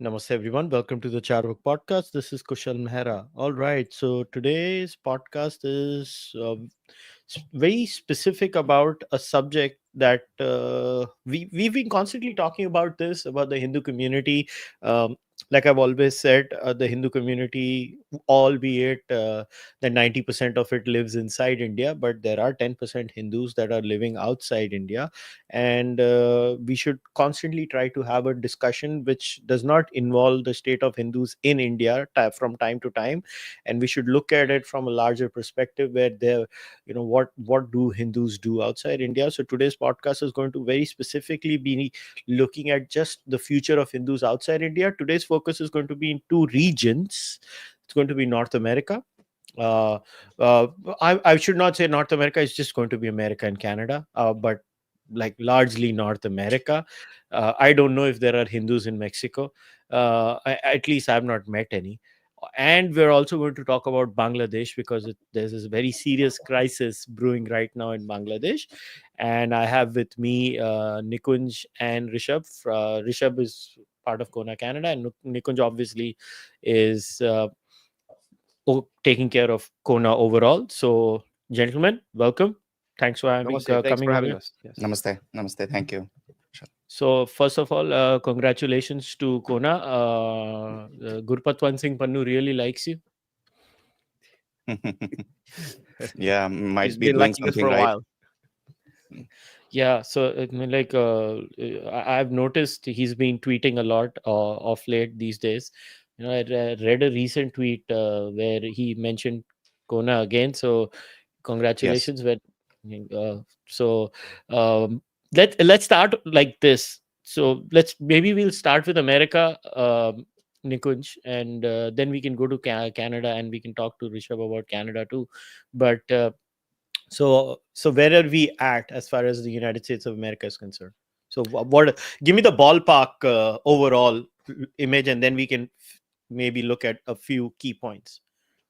Namaste, everyone. Welcome to the Cārvāka podcast. This is Kushalmehra. All right. So today's podcast is very specific about a subject that we've been constantly talking about this about the Hindu community. Um, like I've always said, the Hindu community, albeit that 90% of it lives inside India, but there are 10% Hindus that are living outside India, and we should constantly try to have a discussion which does not involve the state of Hindus in India from time to time, and we should look at it from a larger perspective where there, what do Hindus do outside India. So today's podcast is going to very specifically be looking at just the future of Hindus outside India. Today's focus is going to be in two regions. It's going to be North America. uh, I should not say North America. It's just going to be America and Canada, but like largely North America. I don't know if there are Hindus in Mexico. At least I've not met any. And we're also going to talk about Bangladesh because there's this very serious crisis brewing right now in Bangladesh. And I have with me Nikunj and Rishabh. Rishabh is part of CoHNA Canada, and Nikunj obviously is taking care of CoHNA overall. So, gentlemen, welcome. Thanks for having Namaste. Thanks for coming having over. us. Yes. Namaste. Namaste. Thank you. So, first of all, congratulations to CoHNA. Gurpatwan Singh Pannu really likes you. Yeah, He's might be been doing liking us for something a right. while. Yeah, so I mean, like I've noticed he's been tweeting a lot of late these days. I read a recent tweet where he mentioned Kona again. So Yes. congratulations. So um, let's start like this. So we'll start with America, Nikunj, and then we can go to Canada, and we can talk to Rishabh about Canada too. But so where are we at as far as the United States of America is concerned? So what give me the ballpark overall image, and then we can maybe look at a few key points.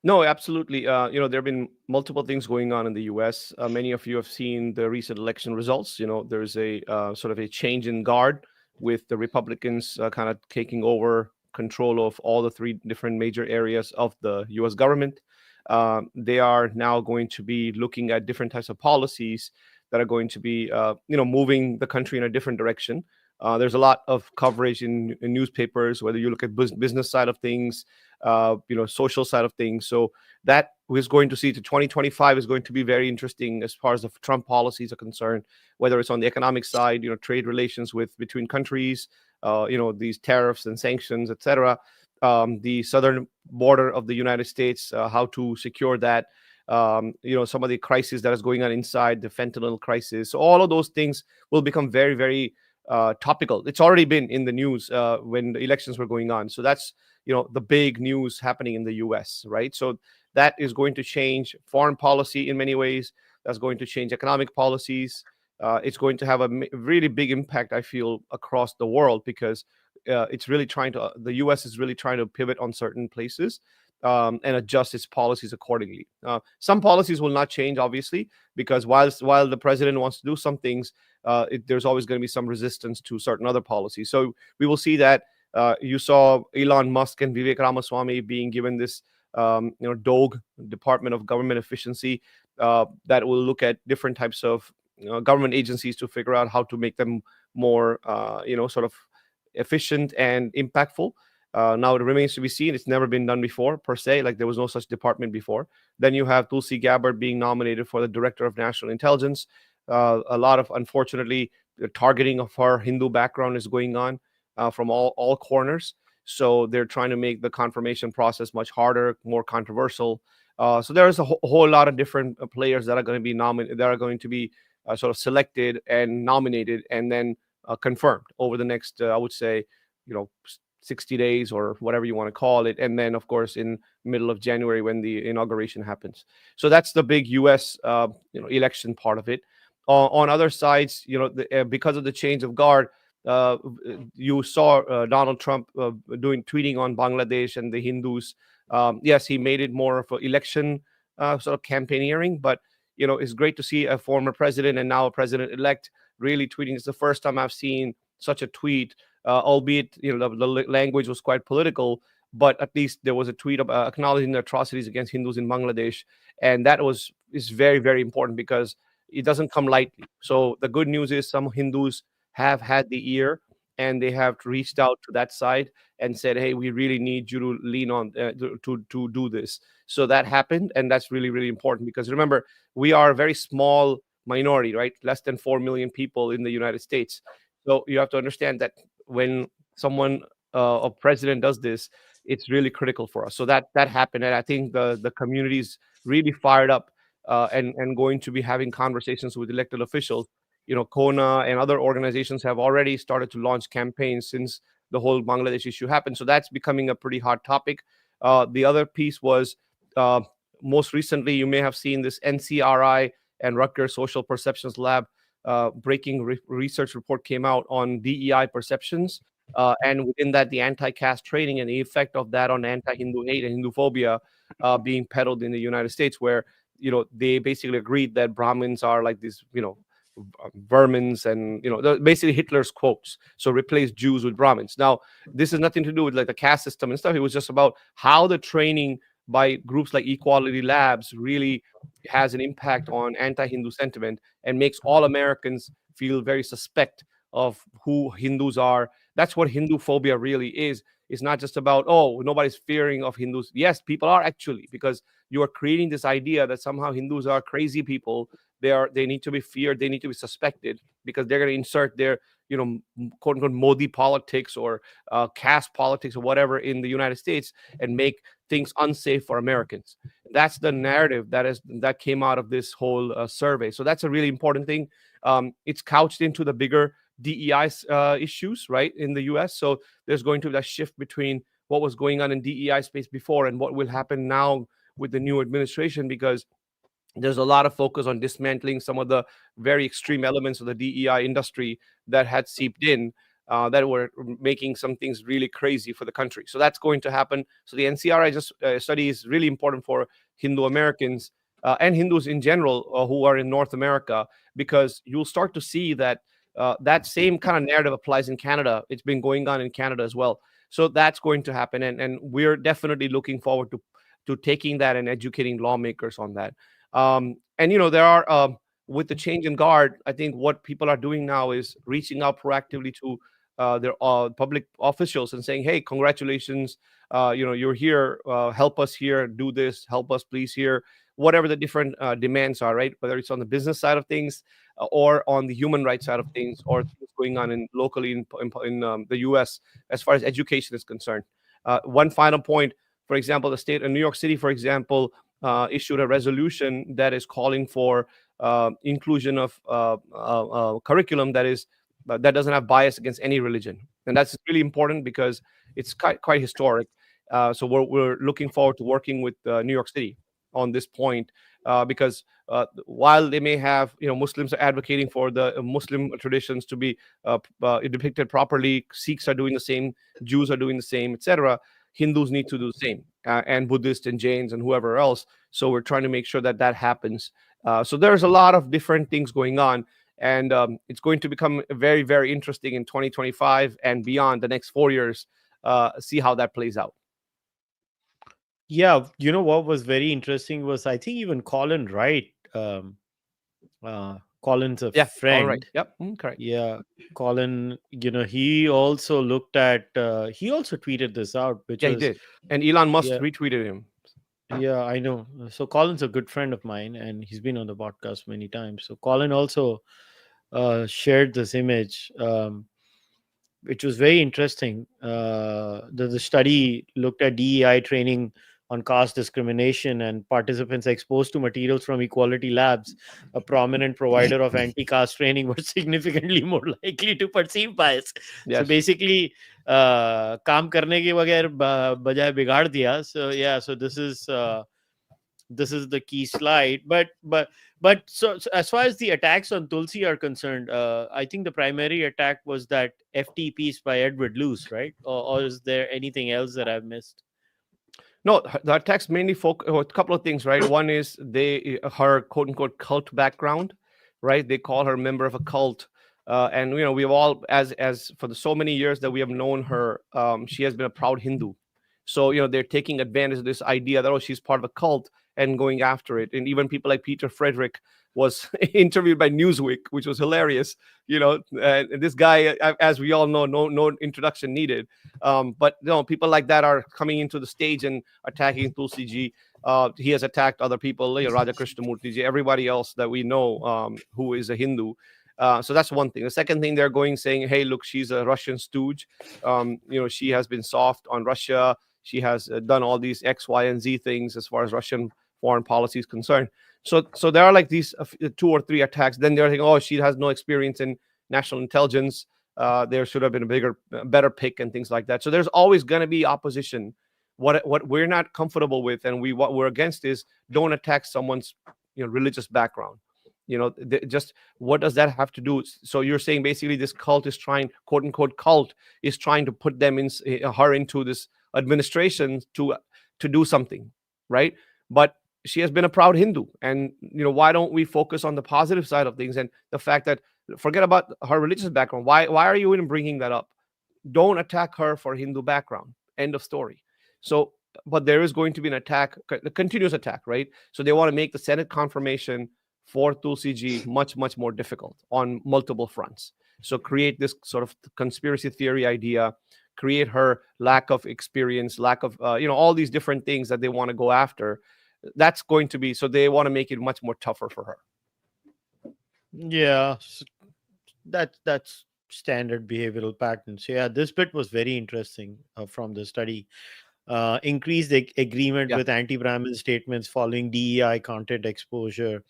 No, absolutely. There have been multiple things going on in the U.S. Many of you have seen the recent election results. There's a sort of a change in guard with the Republicans kind of taking over control of all the three different major areas of the U.S. government. They are now going to be looking at different types of policies that are going to be, moving the country in a different direction. There's a lot of coverage in newspapers, whether you look at business side of things, social side of things. So that is going to see to 2025 is going to be very interesting as far as the Trump policies are concerned, whether it's on the economic side, trade relations between countries, these tariffs and sanctions, etc. The southern border of the United States, how to secure that. Some of the crises that is going on inside the fentanyl crisis. So all of those things will become very, very topical. It's already been in the news when the elections were going on. So that's the big news happening in the U.S. Right. So that is going to change foreign policy in many ways. That's going to change economic policies. It's going to have a really big impact, I feel, across the world because it's really the U.S. is really trying to pivot on certain places and adjust its policies accordingly. Some policies will not change, obviously, because while the president wants to do some things, there's always going to be some resistance to certain other policies. So we will see that. You saw Elon Musk and Vivek Ramaswamy being given this, DOGE, Department of Government Efficiency, that will look at different types of government agencies to figure out how to make them more, sort of efficient and impactful. Now it remains to be seen. It's never been done before, per se. Like there was no such department before. Then you have Tulsi Gabbard being nominated for the Director of National Intelligence. A lot of, unfortunately, the targeting of her Hindu background is going on from all corners. So they're trying to make the confirmation process much harder, more controversial. So there's a whole lot of different players that are going to be nominated, that are going to be sort of selected and nominated, and then confirmed over the next, I would say, 60 days or whatever you want to call it. And then, of course, in middle of January when the inauguration happens. So that's the big U.S. Election part of it. On other sides, because of the change of guard, you saw Donald Trump tweeting on Bangladesh and the Hindus. Yes, he made it more of an election sort of campaigneering, but it's great to see a former president and now a president-elect really tweeting. It's the first time I've seen such a tweet albeit the language was quite political, but at least there was a tweet acknowledging the atrocities against Hindus in Bangladesh, and that is very, very important because it doesn't come lightly. So the good news is some Hindus have had the ear, and they have reached out to that side and said, "Hey, we really need you to lean on to do this." So that happened, and that's really, really important because remember, we are a very small minority, right? Less than 4 million people in the United States. So you have to understand that when someone, a president, does this, it's really critical for us. So that happened, and I think the community's really fired up, and going to be having conversations with elected officials. CoHNA and other organizations have already started to launch campaigns since the whole Bangladesh issue happened. So that's becoming a pretty hot topic. The other piece was, uh, most recently, you may have seen this NCRI and Rutgers Social Perceptions Lab breaking research report came out on DEI perceptions. And within that, the anti-caste training and the effect of that on anti-Hindu hate and Hindu phobia being peddled in the United States, where they basically agreed that Brahmins are like these, vermins, and basically Hitler's quotes. So replace Jews with Brahmins. Now, this has nothing to do with like the caste system and stuff. It was just about how the training by groups like Equality Labs really has an impact on anti-Hindu sentiment and makes all Americans feel very suspect of who Hindus are. That's what Hindu phobia really is. It's not just about, oh, nobody's fearing of Hindus. Yes, people are actually, because you are creating this idea that somehow Hindus are crazy people. They need to be feared. They need to be suspected because they're going to insert their, quote unquote, Modi politics or caste politics or whatever in the United States and make things unsafe for Americans. That's the narrative that came out of this whole survey. So that's a really important thing. It's couched into the bigger DEI issues, right, in the US. So there's going to be that shift between what was going on in DEI space before and what will happen now with the new administration, because there's a lot of focus on dismantling some of the very extreme elements of the DEI industry that had seeped in, that were making some things really crazy for the country. So that's going to happen. So the NCRI study is really important for Hindu Americans and Hindus in general who are in North America, because you'll start to see that that same kind of narrative applies in Canada. It's been going on in Canada as well. So that's going to happen, and we're definitely looking forward to taking that and educating lawmakers on that. And there are, with the change in guard, I think what people are doing now is reaching out proactively to their public officials and saying, "Hey, congratulations! You're here. Help us here. Do this. Help us, please, here." Whatever the different demands are, right? Whether it's on the business side of things or on the human rights side of things, or things going on locally in the U.S. as far as education is concerned. One final point, for example, the state of New York City, for example, issued a resolution that is calling for inclusion of curriculum that doesn't have bias against any religion, and that's really important because it's quite historic. So we're looking forward to working with New York City on this point, because while they may have, Muslims are advocating for the Muslim traditions to be depicted properly, Sikhs are doing the same, Jews are doing the same, etc. Hindus need to do the same, and Buddhists and Jains and whoever else. So we're trying to make sure that happens. So there's a lot of different things going on, and it's going to become very, very interesting in 2025 and beyond, the next 4 years. See how that plays out. Yeah, what was very interesting was, I think, even Colin Wright, Colin's a Yeah, friend. all right. Yep, correct. Yeah, Colin, he also looked at, he also tweeted this out, which Yeah, he was, did. And Elon Musk yeah, retweeted him. yeah, I know. So Colin's a good friend of mine, and he's been on the podcast many times. So Colin also shared this image, which was very interesting. The study looked at DEI training on caste discrimination, and participants exposed to materials from Equality Labs, a prominent provider of anti-caste training, were significantly more likely to perceive bias. Yes. So basically, काम करने के बगैर बजाय बिगाड़ दिया. So yeah, so this is the key slide. But so as far as the attacks on Tulsi are concerned, I think the primary attack was that FT piece by Edward Luce, right? Or is there anything else that I've missed? No, the attacks mainly focus a couple of things, right? One is her quote unquote cult background, right? They call her member of a cult. And we've all, as for the so many years that we have known her, she has been a proud Hindu. So they're taking advantage of this idea that, oh, she's part of a cult, and going after it. And even people like Peter Frederick was interviewed by Newsweek, which was hilarious. This guy, as we all know, no introduction needed. But people like that are coming into the stage and attacking Tulsi ji. He has attacked other people, Raja Krishnamurti ji, everybody else that we know, who is a Hindu. So that's one thing. The second thing, they're going saying, hey, look, she's a Russian stooge. She has been soft on Russia. She has done all these X, Y, and Z things as far as Russian foreign policy is concerned. So there are like these 2 or 3 attacks. Then they're thinking, oh, she has no experience in national intelligence. There should have been better pick and things like that. So there's always going to be opposition. What we're not comfortable with, and what we're against, is don't attack someone's religious background. Just what does that have to do? So you're saying basically this cult is trying, quote unquote cult, is trying to put them in her into this administration to do something, right? But she has been a proud Hindu, and why don't we focus on the positive side of things, and the fact that, forget about her religious background. Why are you even bringing that up? Don't attack her for Hindu background. End of story. So, but there is going to be an attack, a continuous attack, right? So they want to make the Senate confirmation for Tulsi ji much more difficult on multiple fronts. So create this sort of conspiracy theory idea, create her lack of experience, lack of all these different things that they want to go after. That's going to be, so they want to make it much more tougher for her. Yeah, that's standard behavioral patterns. Yeah, this bit was very interesting from the study. Increased agreement with anti-Brahmin statements following DEI content exposure.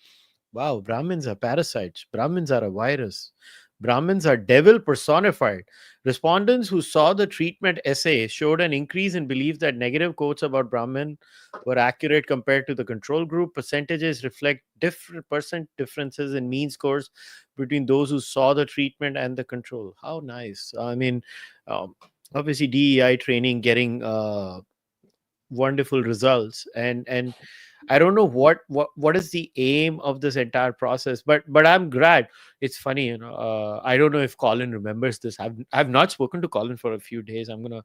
Wow, Brahmins are parasites. Brahmins are a virus. Brahmins are devil personified. Respondents who saw the treatment essay showed an increase in belief that negative quotes about Brahmin were accurate compared to the control group. Percentages reflect percent differences in mean scores between those who saw the treatment and the control. How nice. I mean, obviously DEI training getting wonderful results, and I don't know what is the aim of this entire process, but I'm glad. It's funny, I don't know if Colin remembers this. I've not spoken to Colin for a few days. I'm gonna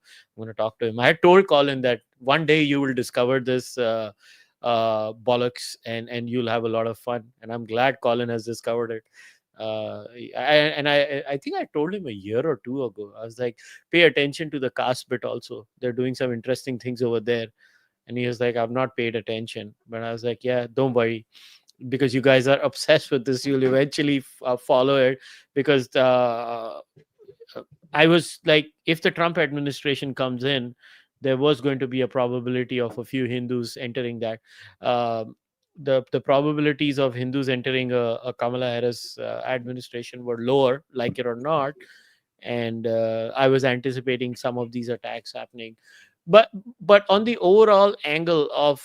talk to him. I had told Colin that one day you will discover this bollocks, and you'll have a lot of fun, and I'm glad Colin has discovered it. I think I told him a year or two ago. I was like, pay attention to the cast bit also. They're doing some interesting things over there. And he was like, I've not paid attention. But I was like, yeah, don't worry, because you guys are obsessed with this. You'll eventually follow it, because I was like, if the Trump administration comes in, there was going to be a probability of a few Hindus entering that. The probabilities of Hindus entering a Kamala Harris administration were lower, like it or not. And I was anticipating some of these attacks happening. But on the overall angle of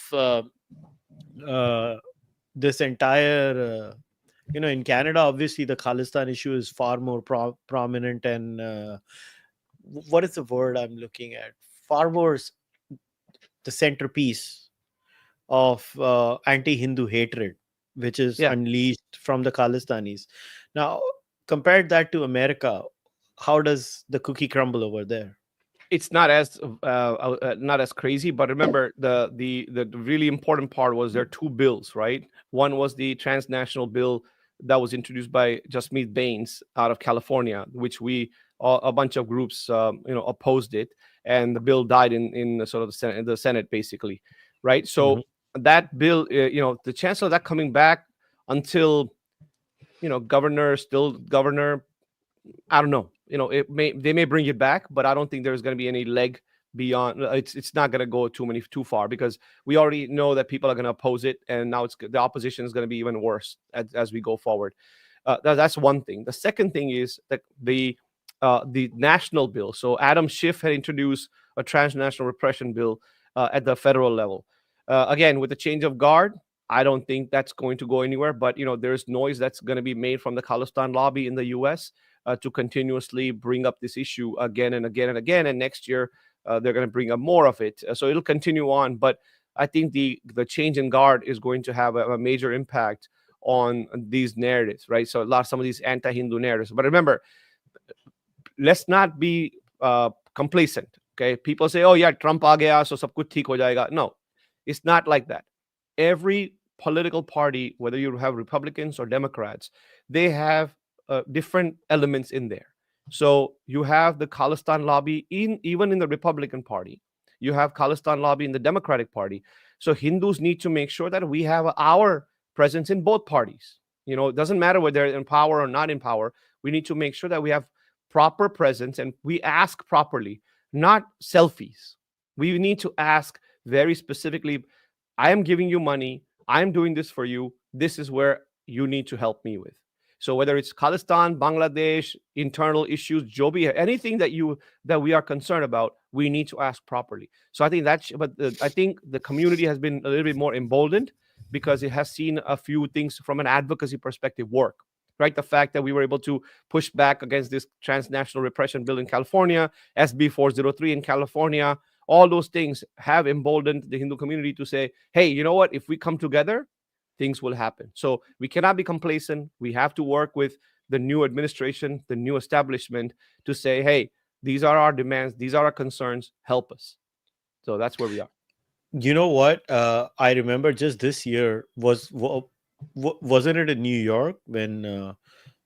this entire, in Canada, obviously the Khalistan issue is far more prominent, and what is the word I'm looking at? Far more the centerpiece of anti-Hindu hatred, which is unleashed from the Khalistanis. Now, compared that to America, how does the cookie crumble over there? It's not as crazy, but remember, the really important part was there are 2 bills, right? One was the transnational bill that was introduced by Jasmeet Bains out of California, which a bunch of groups opposed it, and the bill died in sort of the Senate basically, right? So that bill, the chance of that coming back until governor, I don't know. They may bring it back, but I don't think there's going to be any leg beyond. It's not going to go too far, because we already know that people are going to oppose it, and now the opposition is going to be even worse as we go forward. That's one thing. The second thing is that the national bill. So Adam Schiff had introduced a transnational repression bill at the federal level. Again, with the change of guard, I don't think that's going to go anywhere. But there's noise that's going to be made from the Khalistan lobby in the U.S. To continuously bring up this issue again and again and again. And next year, they're going to bring up more of it. So it'll continue on. But I think the change in guard is going to have a major impact on these narratives, right? So some of these anti-Hindu narratives. But remember, let's not be complacent. Okay, people say, "Oh yeah, Trump aa gaya, so sab kuch theek ho jayega." No, it's not like that. Every political party, whether you have Republicans or Democrats, they have different elements in there. So you have the Khalistan lobby even in the Republican Party. You have Khalistan lobby in the Democratic Party. So Hindus need to make sure that we have our presence in both parties. It doesn't matter whether they're in power or not in power. We need to make sure that we have proper presence and we ask properly, not selfies. We need to ask very specifically, I am giving you money. I'm doing this for you. This is where you need to help me with. So whether it's Khalistan, Bangladesh, internal issues, Jobi, anything that we are concerned about, we need to ask properly. So I think I think the community has been a little bit more emboldened because it has seen a few things from an advocacy perspective work. Right, the fact that we were able to push back against this transnational repression bill in California, SB 403 in California, all those things have emboldened the Hindu community to say, hey, you know what? If we come together, things will happen. So we cannot be complacent. We have to work with the new administration, the new establishment to say, hey, these are our demands. These are our concerns. Help us. So that's where we are. You know what? I remember just this year wasn't it in New York when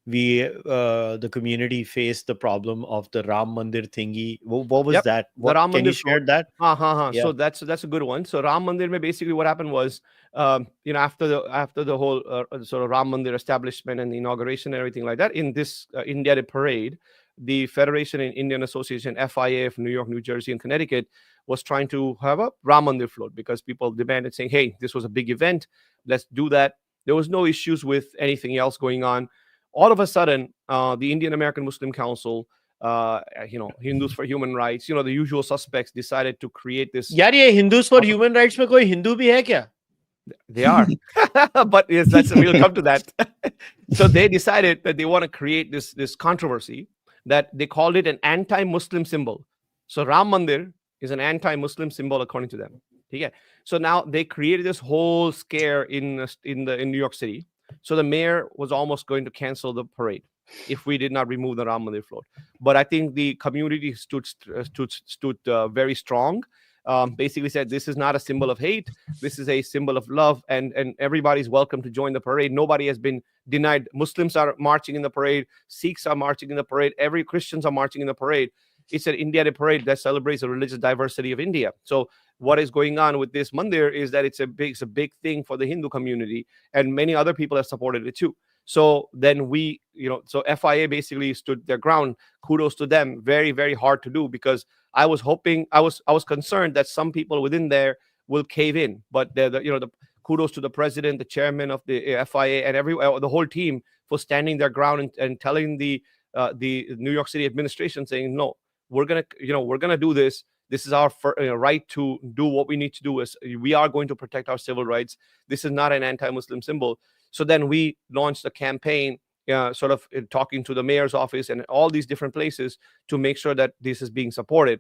the community faced the problem of the Ram Mandir thingy? What was that? The Ram Can you Mandir share float. that? Yeah. So that's a good one. So Ram Mandir, basically what happened was, after the whole sort of Ram Mandir establishment and the inauguration and everything like that, in this India Day parade, the Federation in Indian Association, FIA of New York, New Jersey, and Connecticut was trying to have a Ram Mandir float because people demanded, saying, "Hey, this was a big event. Let's do that." There was no issues with anything else going on. All of a sudden, the Indian American Muslim Council, Hindus for Human Rights, the usual suspects decided to create this. यार ये Hindus for Human Rights में कोई Hindu भी है क्या? They are. But yes, we'll come to that. So they decided that they want to create this controversy that they called it an anti-Muslim symbol. So Ram Mandir is an anti-Muslim symbol according to them. Okay. So now they created this whole scare in New York City. So the mayor was almost going to cancel the parade if we did not remove the Ram Mandir float. But I think the community stood very strong. Basically said this is not a symbol of hate. This is a symbol of love, and everybody's welcome to join the parade. Nobody has been denied. Muslims are marching in the parade. Sikhs are marching in the parade. Every Christians are marching in the parade. It's an India Day parade that celebrates the religious diversity of India. So what is going on with this mandir is that it's a big thing for the Hindu community, and many other people have supported it too. So then so FIA basically stood their ground. Kudos to them. Very, very hard to do because I was concerned that some people within there will cave in, but the kudos to the president, the chairman of the FIA, and the whole team for standing their ground and telling the New York City administration, saying, no, we're gonna do this. This is our right to do what we need to do. We are going to protect our civil rights. This is not an anti-Muslim symbol. So then we launched a campaign, sort of talking to the mayor's office and all these different places to make sure that this is being supported.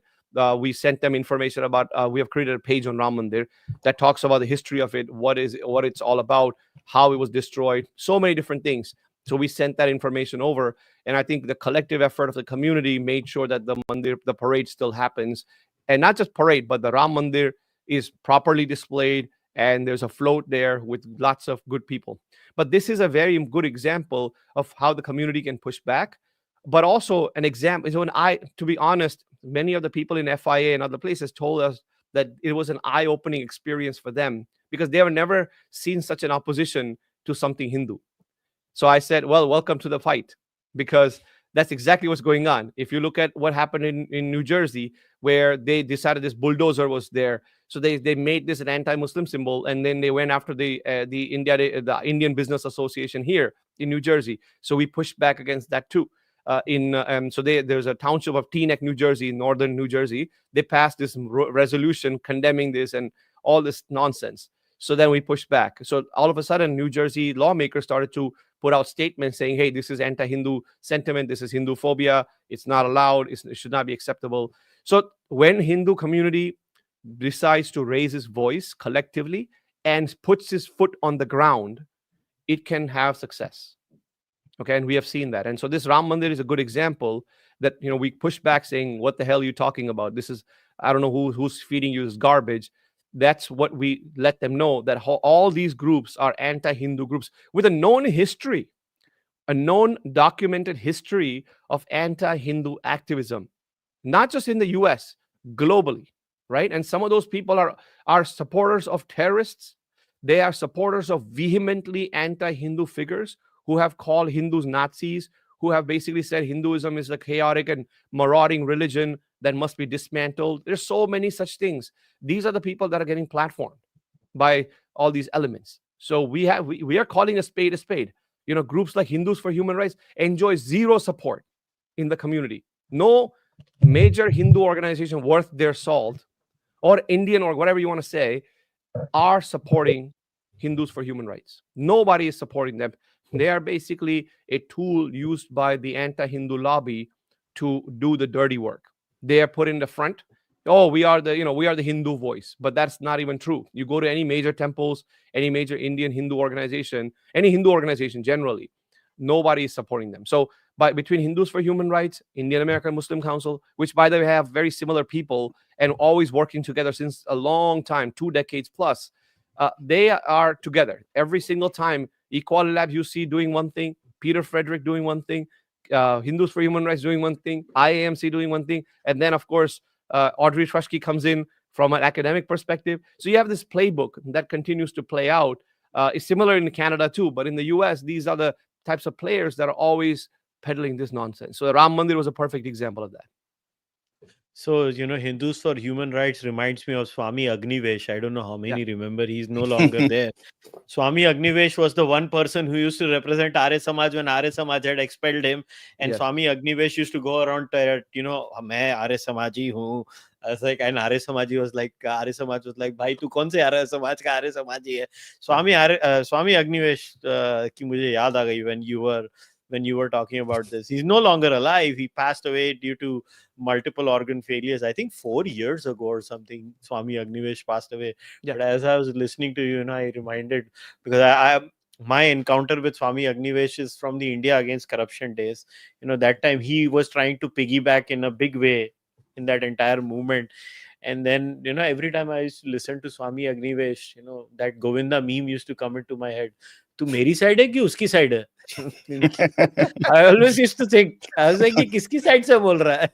We sent them information about. We have created a page on Ram Mandir that talks about the history of it, what it's all about, how it was destroyed, so many different things. So we sent that information over, and I think the collective effort of the community made sure that the parade still happens, and not just parade, but the Ram Mandir is properly displayed, and there's a float there with lots of good people. But this is a very good example of how the community can push back, but also an example. So to be honest, many of the people in FIA and other places told us that it was an eye-opening experience for them because they have never seen such an opposition to something Hindu. So I said, well, welcome to the fight, because that's exactly what's going on. If you look at what happened in New Jersey, where they decided this bulldozer was there, so they made this an anti-Muslim symbol, and then they went after the Indian Business Association here in New Jersey. So we pushed back against that too. There's a township of Teaneck, New Jersey, northern New Jersey. They passed this resolution condemning this and all this nonsense. So then we pushed back. So all of a sudden, New Jersey lawmakers started to put out statements saying, hey, this is anti-Hindu sentiment. This is Hindu phobia. It's not allowed. It should not be acceptable. So when Hindu community decides to raise his voice collectively and puts his foot on the ground, it can have success. Okay, and we have seen that. And so this Ram Mandir is a good example that, we push back saying, what the hell are you talking about? This is, I don't know who's feeding you this garbage. That's what we let them know, that all these groups are anti-Hindu groups with a known history, a known documented history of anti-Hindu activism, not just in the US, globally, right? And some of those people are supporters of terrorists. They are supporters of vehemently anti-Hindu figures who have called Hindus Nazis, who have basically said Hinduism is a chaotic and marauding religion that must be dismantled. There's so many such things. These are the people that are getting platformed by all these elements. So we are calling a spade a spade. Groups like Hindus for Human Rights enjoy zero support in the community. No major Hindu organization worth their salt, or Indian, or whatever you want to say, are supporting Hindus for Human Rights. Nobody is supporting them. They are basically a tool used by the anti-Hindu lobby to do the dirty work. They are put in the front. Oh, we are the Hindu voice, but that's not even true. You go to any major temples, any major Indian Hindu organization, any Hindu organization generally, nobody is supporting them. So between Hindus for Human Rights, Indian American Muslim Council, which by the way have very similar people and always working together since a long time, 2 decades plus, they are together every single time. Equality Lab you see doing one thing, Peter Frederick doing one thing, Hindus for Human Rights doing one thing, IAMC doing one thing, and then of course Audrey Trushke comes in from an academic perspective. So you have this playbook that continues to play out. It's similar in Canada too, but in the US, these are the types of players that are always peddling this nonsense. So Ram Mandir was a perfect example of that. So, Hindus for Human Rights reminds me of Swami Agnivesh. I don't know how many remember. He's no longer there. Swami Agnivesh was the one person who used to represent Arya Samaj when Arya Samaj had expelled him. And Swami Agnivesh used to go around, मैं Arya Samaji हूँ. I was like, and Arya Samaj was like, भाई तू कौन से Arya Samaj का Arya Samaji है? Swami Agnivesh की मुझे याद आ गई when you were talking about this. He's no longer alive. He passed away due to multiple organ failures. I think 4 years ago or something, Swami Agnivesh passed away. But as I was listening to you, I reminded, because my encounter with Swami Agnivesh is from the India Against Corruption days. That time he was trying to piggyback in a big way in that entire movement. And then, every time I used to listen to Swami Agnivesh, that Govinda meme used to come into my head. तू मेरी side है कि उसकी side है? I always used to think, I was like, किसकी side से बोल रहा है?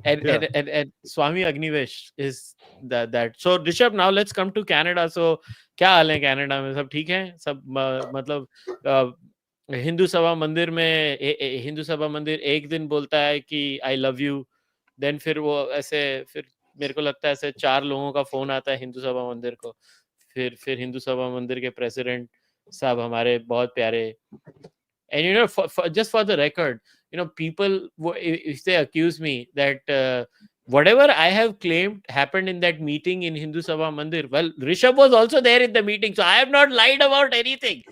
And Swami Agnivesh is that. So Rishabh, now let's come to Canada. So क्या हाल है कनाडा में? सब ठीक है? सब मतलब हिंदू सभा मंदिर एक दिन बोलता है कि I love you, then फिर वो ऐसे, फिर मेरे को लगता है ऐसे 4 लोगों का फोन आता है हिंदू सभा मंदिर को. फिर हिंदू सभा मंदिर के प्रेसिडेंट साहब हमारे बहुत प्यारे. And just for the record, people, if they accuse me that whatever I have claimed happened in that meeting in Hindu Sabha Mandir, well, Rishabh was also there in the meeting, so I have not lied about anything.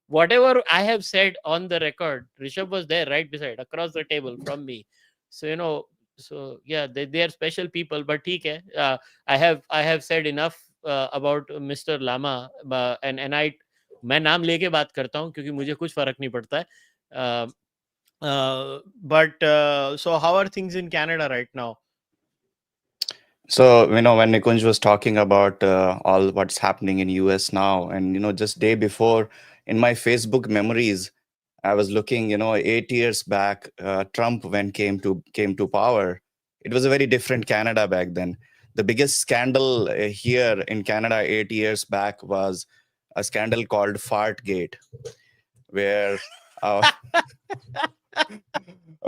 Whatever I have said on the record, Rishabh was there right beside, across the table from me. So so yeah, they are special people. But ठीक है, I have said enough about Mr. Lama, and मैं नाम लेके बात करता हूँ क्योंकि मुझे कुछ फर्क नहीं पड़ता है. But so how are things in Canada right now? So, when Nikunj was talking about all what's happening in US now, and, just day before in my Facebook memories, I was looking, 8 years back, Trump when came to power, it was a very different Canada back then. The biggest scandal here in Canada 8 years back was a scandal called Fartgate, where I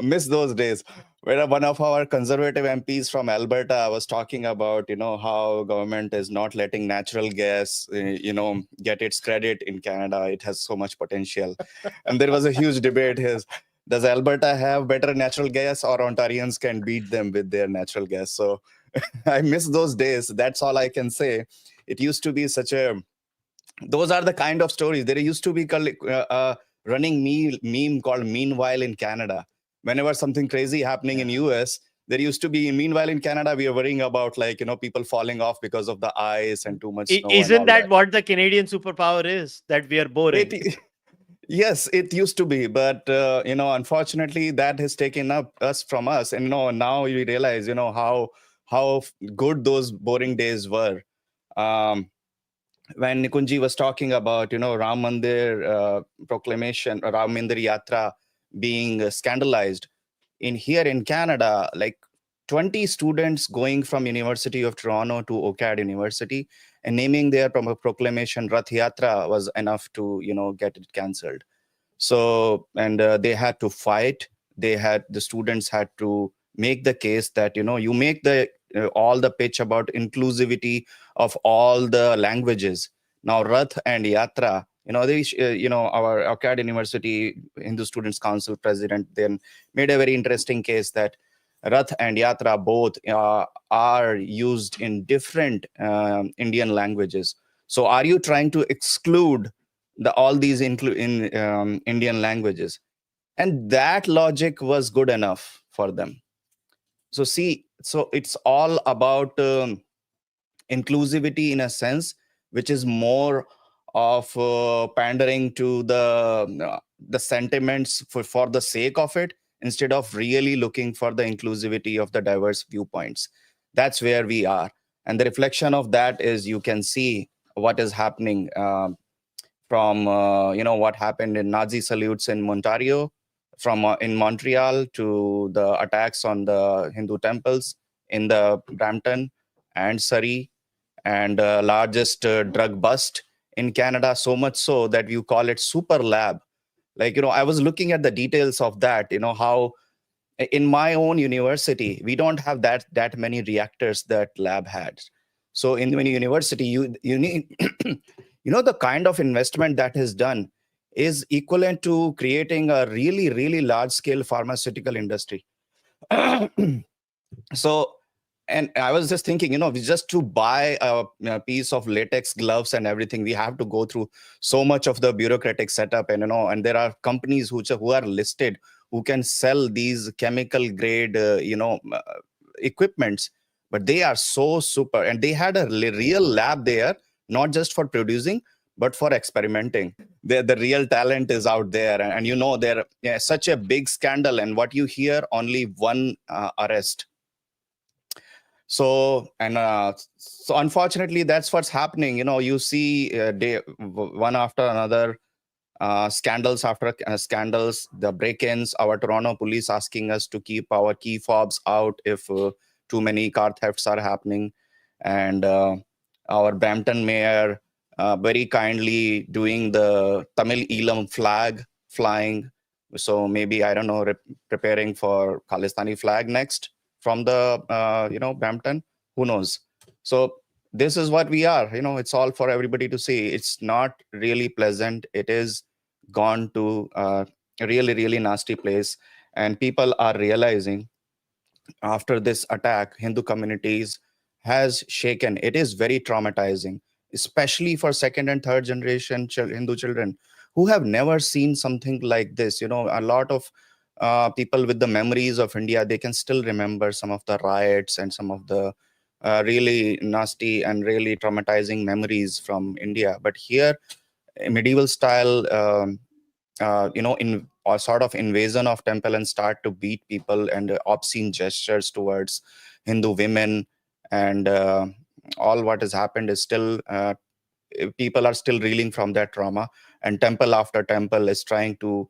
miss those days, where one of our conservative MPs from Alberta was talking about, how government is not letting natural gas, get its credit in Canada. It has so much potential. And there was a huge debate. Does Alberta have better natural gas, or Ontarians can beat them with their natural gas? So I miss those days. That's all I can say. It used to be those are the kind of stories. There used to be running meme called Meanwhile in Canada. Whenever something crazy happening in US, there used to be, meanwhile in Canada, we are worrying about people falling off because of the ice and too much snow. Isn't that what the Canadian superpower is? That we are boring. Yes, it used to be, but unfortunately, that has taken up us from us, and now we realize, good those boring days were. Um, when Nikunji was talking about, Ram Mandir proclamation, Ram Mandir Yatra being scandalized in here in Canada, like 20 students going from University of Toronto to OCAD University and naming their proclamation Rath Yatra was enough to, get it cancelled. So, and they had to fight. The students had to make the case that, you make the all the pitch about inclusivity of all the languages. Now Rath and Yatra, our Akkad University Hindu Students Council president then made a very interesting case that Rath and Yatra both are used in different Indian languages. So are you trying to exclude all these in Indian languages? And that logic was good enough for them. So see, so it's all about inclusivity in a sense, which is more of pandering to the sentiments for the sake of it, instead of really looking for the inclusivity of the diverse viewpoints. That's where we are, and the reflection of that is you can see what is happening from what happened in Nazi salutes in Ontario, from in Montreal, to the attacks on the Hindu temples in the Brampton and Surrey, and largest drug bust in Canada, so much so that you call it super lab. Like, I was looking at the details of that, how in my own university, we don't have that many reactors that lab had. So in many university, you need, the kind of investment that is done is equivalent to creating a really, really large scale pharmaceutical industry. So, and I was just thinking, just to buy a piece of latex gloves and everything, we have to go through so much of the bureaucratic setup, and and there are companies who are listed who can sell these chemical grade, equipments, but they are so super, and they had a real lab there, not just for producing, but for experimenting. The real talent is out there, and there, yeah, such a big scandal, and what you hear, only one arrest. So unfortunately, that's what's happening. You see one after another, scandals after scandals, the break-ins, our Toronto police asking us to keep our key fobs out if too many car thefts are happening, and our Brampton mayor very kindly doing the Tamil Elam flag flying. So maybe, I don't know, preparing for Khalistani flag next from the Brampton. Who knows? So this is what we are. It's all for everybody to see. It's not really pleasant. It is gone to a really, really nasty place, and people are realizing after this attack, Hindu communities has shaken. It is very traumatizing, especially for second and third generation Hindu children who have never seen something like this. A lot of people with the memories of India, they can still remember some of the riots and some of the really nasty and really traumatizing memories from India. But here, medieval style, in a sort of invasion of temple and start to beat people, and obscene gestures towards Hindu women, and all what has happened is still, people are still reeling from that trauma, and temple after temple is trying to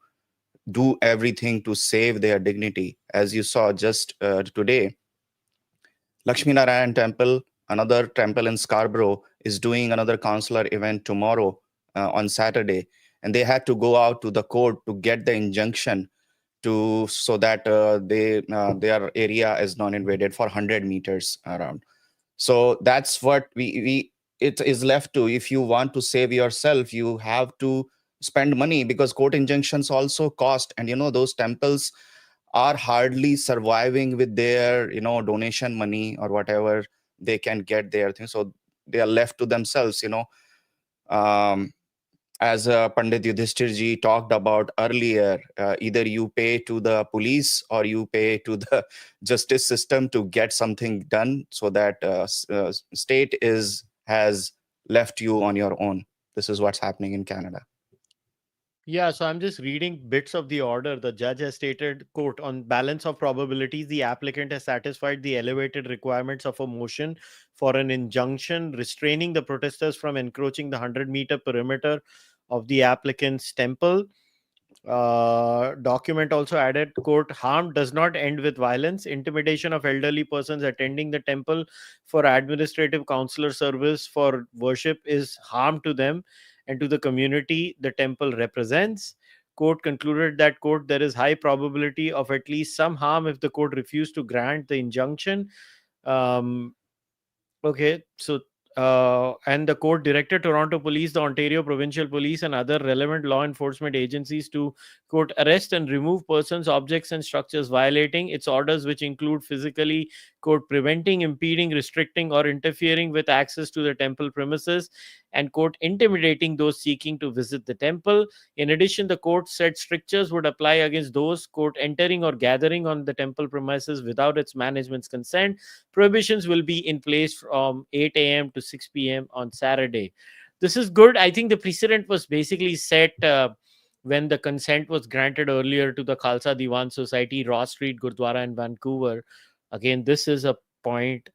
do everything to save their dignity. As you saw just today, Lakshmi Narayan Temple, another temple in Scarborough, is doing another consular event tomorrow on Saturday, and they had to go out to the court to get the injunction to so that their area is not invaded for 100 meters around. So that's what we it is left to. If you want to save yourself, you have to spend money, because court injunctions also cost, and those temples are hardly surviving with their donation money or whatever they can get their thing. So they are left to themselves. Um, as Pandit Yudhishthirji talked about earlier, either you pay to the police or you pay to the justice system to get something done, so that state has left you on your own. This is what's happening in Canada. Yeah, so I'm just reading bits of the order. The judge has stated, quote, on balance of probabilities, the applicant has satisfied the elevated requirements of a motion for an injunction restraining the protesters from encroaching the 100-meter perimeter of the applicant's temple. Document also added, quote, harm does not end with violence. Intimidation of elderly persons attending the temple for administrative counselor service for worship is harm to them and to the community the temple represents. Court concluded that, quote, there is high probability of at least some harm if the court refused to grant the injunction. um, Okay, so and the court directed Toronto Police, the Ontario Provincial Police, and other relevant law enforcement agencies to, quote, arrest and remove persons, objects, and structures violating its orders, which include physically, quote, preventing, impeding, restricting, or interfering with access to the temple premises, and, quote, intimidating those seeking to visit the temple. In addition, the court said strictures would apply against those, quote, entering or gathering on the temple premises without its management's consent. Prohibitions will be in place from 8 a.m. to 6 p.m. on Saturday. This is good. I think the precedent was basically set when the consent was granted earlier to the Khalsa Diwan Society, Ross Street Gurdwara in Vancouver. Again, this is a point.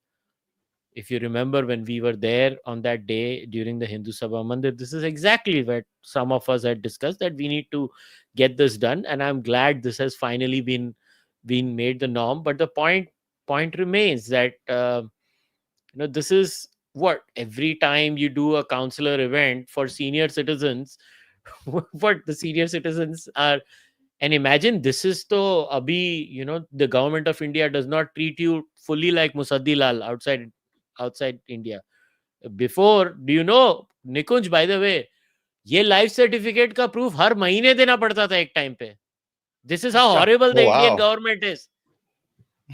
If you remember when we were there on that day during the Hindu Sabha Mandir, this is exactly what some of us had discussed, that we need to get this done. And I'm glad this has finally been made the norm. But the point remains that this is what, every time you do a counselor event for senior citizens, what the senior citizens are. And imagine, this is to abhi, the government of India does not treat you fully like Musaddi Lal outside India. Before, do you know, Nikunj, by the way, ये life certificate का proof हर महीने देना पड़ता था एक time पे. This is how Acha. Horrible the Oh, Indian wow. Government is.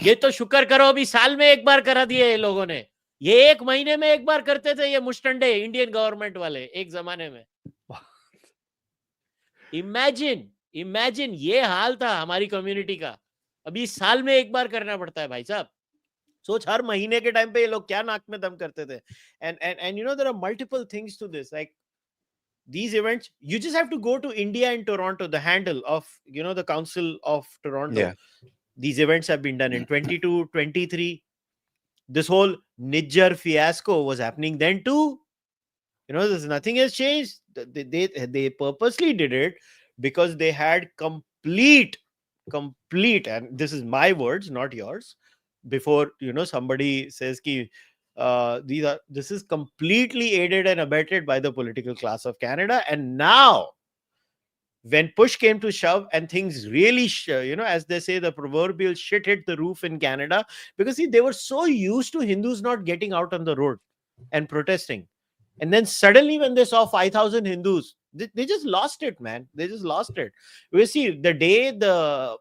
ये तो शुक्र करो अभी साल में एक बार करा दिए ये लोगों ने. ये एक महीने में एक बार करते थे ये मुस्टंडे इंडियन गवर्नमेंट वाले एक जमाने में. इमेजिन इमेजिन ये हाल था हमारी कम्युनिटी का. अभी साल में एक बार करना पड़ता है भाई साहब. सोच, हर महीने के टाइम पे ये लोग क्या नाक में दम करते थे. And there are multiple things to this. Like these events, you just have to go to India and Toronto, the handle of the Council of Toronto. Yeah. These events have been done in 22, 23. This whole Nijjar fiasco was happening then too. There's nothing has changed. They purposely did it because they had complete, and this is my words, not yours. Before somebody says ki this is completely aided and abetted by the political class of Canada. And now, when push came to shove and things really, as they say, the proverbial shit hit the roof in Canada, because see, they were so used to Hindus not getting out on the road and protesting. And then suddenly, when they saw 5,000 Hindus, they just lost it, man. They just lost it. We see the day the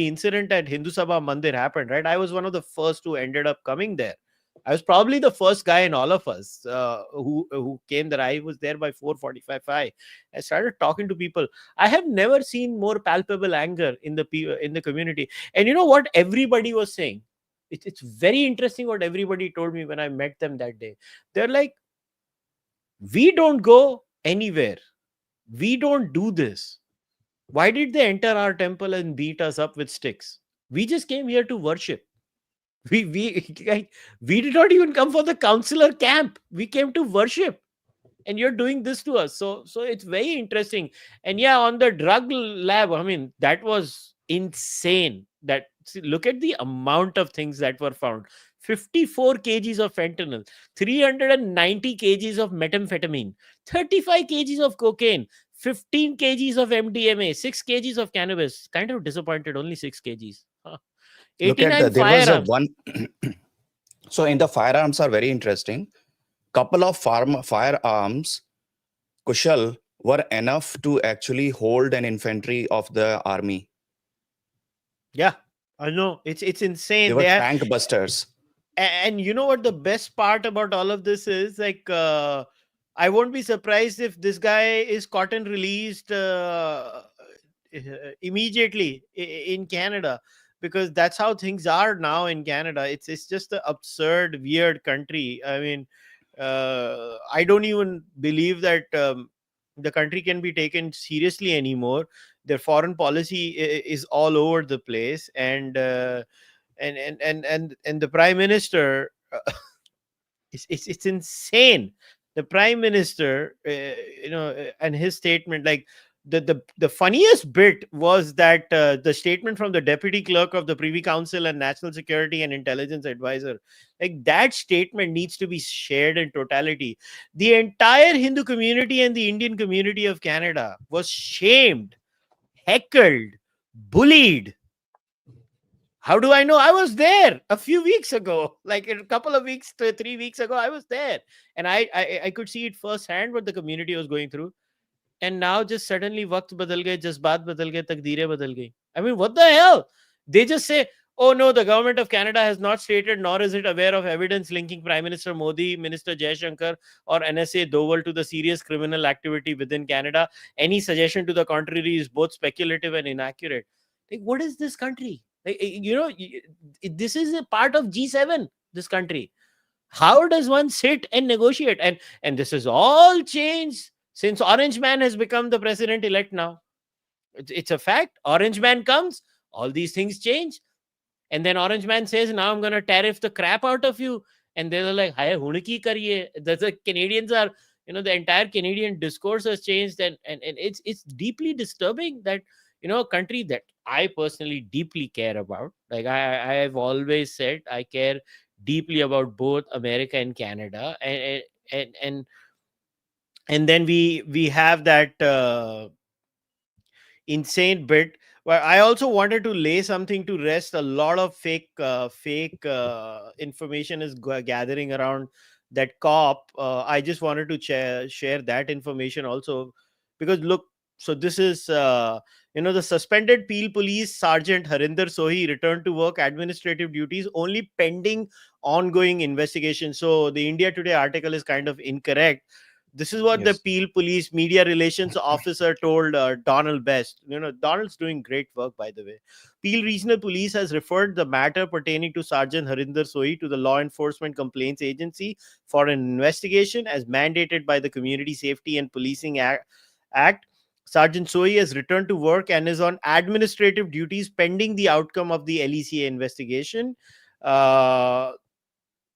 incident at Hindu Sabha Mandir happened, right? I was one of the first who ended up coming there. I was probably the first guy in all of us who came there. I was there by 4:45. I started talking to people. I have never seen more palpable anger in the community. And you know what everybody was saying? It's very interesting what everybody told me when I met them that day. They're like, we don't go anywhere. We don't do this. Why did they enter our temple and beat us up with sticks? We just came here to worship. We did not even come for the counselor camp. We came to worship, and you're doing this to us. So it's very interesting. And yeah, on the drug lab, I mean, that was insane. Look at the amount of things that were found. 54 kgs of fentanyl, 390 kgs of methamphetamine, 35 kgs of cocaine, 15 kgs of MDMA, 6 kgs of cannabis. Kind of disappointed, only 6 kgs. Look at 89 there was a firearms. one. So in the firearms are very interesting. Couple of firearms, Kushal, were enough to actually hold an infantry of the army. Yeah, I know. It's insane. They were tank busters. And you know what the best part about all of this is? Like, I won't be surprised if this guy is caught and released immediately in Canada, because that's how things are now in Canada. It's just an absurd, weird country. I mean, I don't even believe that the country can be taken seriously anymore. Their foreign policy is all over the place, and the prime minister, it's insane. The prime minister, and his statement, like the funniest bit was that the statement from the deputy clerk of the Privy Council and National Security and Intelligence Advisor, like that statement needs to be shared in totality. The entire Hindu community and the Indian community of Canada was shamed, heckled, bullied. How do I know? I was there a few weeks ago, like a couple of weeks to 3 weeks ago. I was there, and I could see it firsthand what the community was going through. And now just suddenly, waqt badal gaye, jazbaat badal gaye, takdeerein badal gayi. I mean, what the hell? They just say, "Oh no, the government of Canada has not stated, nor is it aware of evidence linking Prime Minister Modi, Minister Jaishankar, or NSA Doval to the serious criminal activity within Canada. Any suggestion to the contrary is both speculative and inaccurate." Like, what is this country? Like, this is a part of G7. This country. How does one sit and negotiate? And this is all changed since Orange Man has become the president elect now. It's a fact. Orange Man comes, all these things change. And then Orange Man says, now I'm going to tariff the crap out of you. And they're like, "Hai, hun ki kariye." The Canadians are, the entire Canadian discourse has changed. And it's deeply disturbing that, a country that I personally deeply care about. Like I have always said, I care deeply about both America and Canada. And and then we have that insane bit where I also wanted to lay something to rest. A lot of fake information is gathering around that cop. I just wanted to share that information also, because look, so this is the suspended Peel Police Sergeant Harinder Sohi returned to work administrative duties only pending ongoing investigation. So the India Today article is kind of incorrect. This is what the Yes. Peel Police Media Relations Officer told Donald Best. Donald's doing great work, by the way. Peel Regional Police has referred the matter pertaining to Sergeant Harinder Sohi to the Law Enforcement Complaints Agency for an investigation as mandated by the Community Safety and Policing Act. Sergeant Sohi has returned to work and is on administrative duties pending the outcome of the LECA investigation. Uh,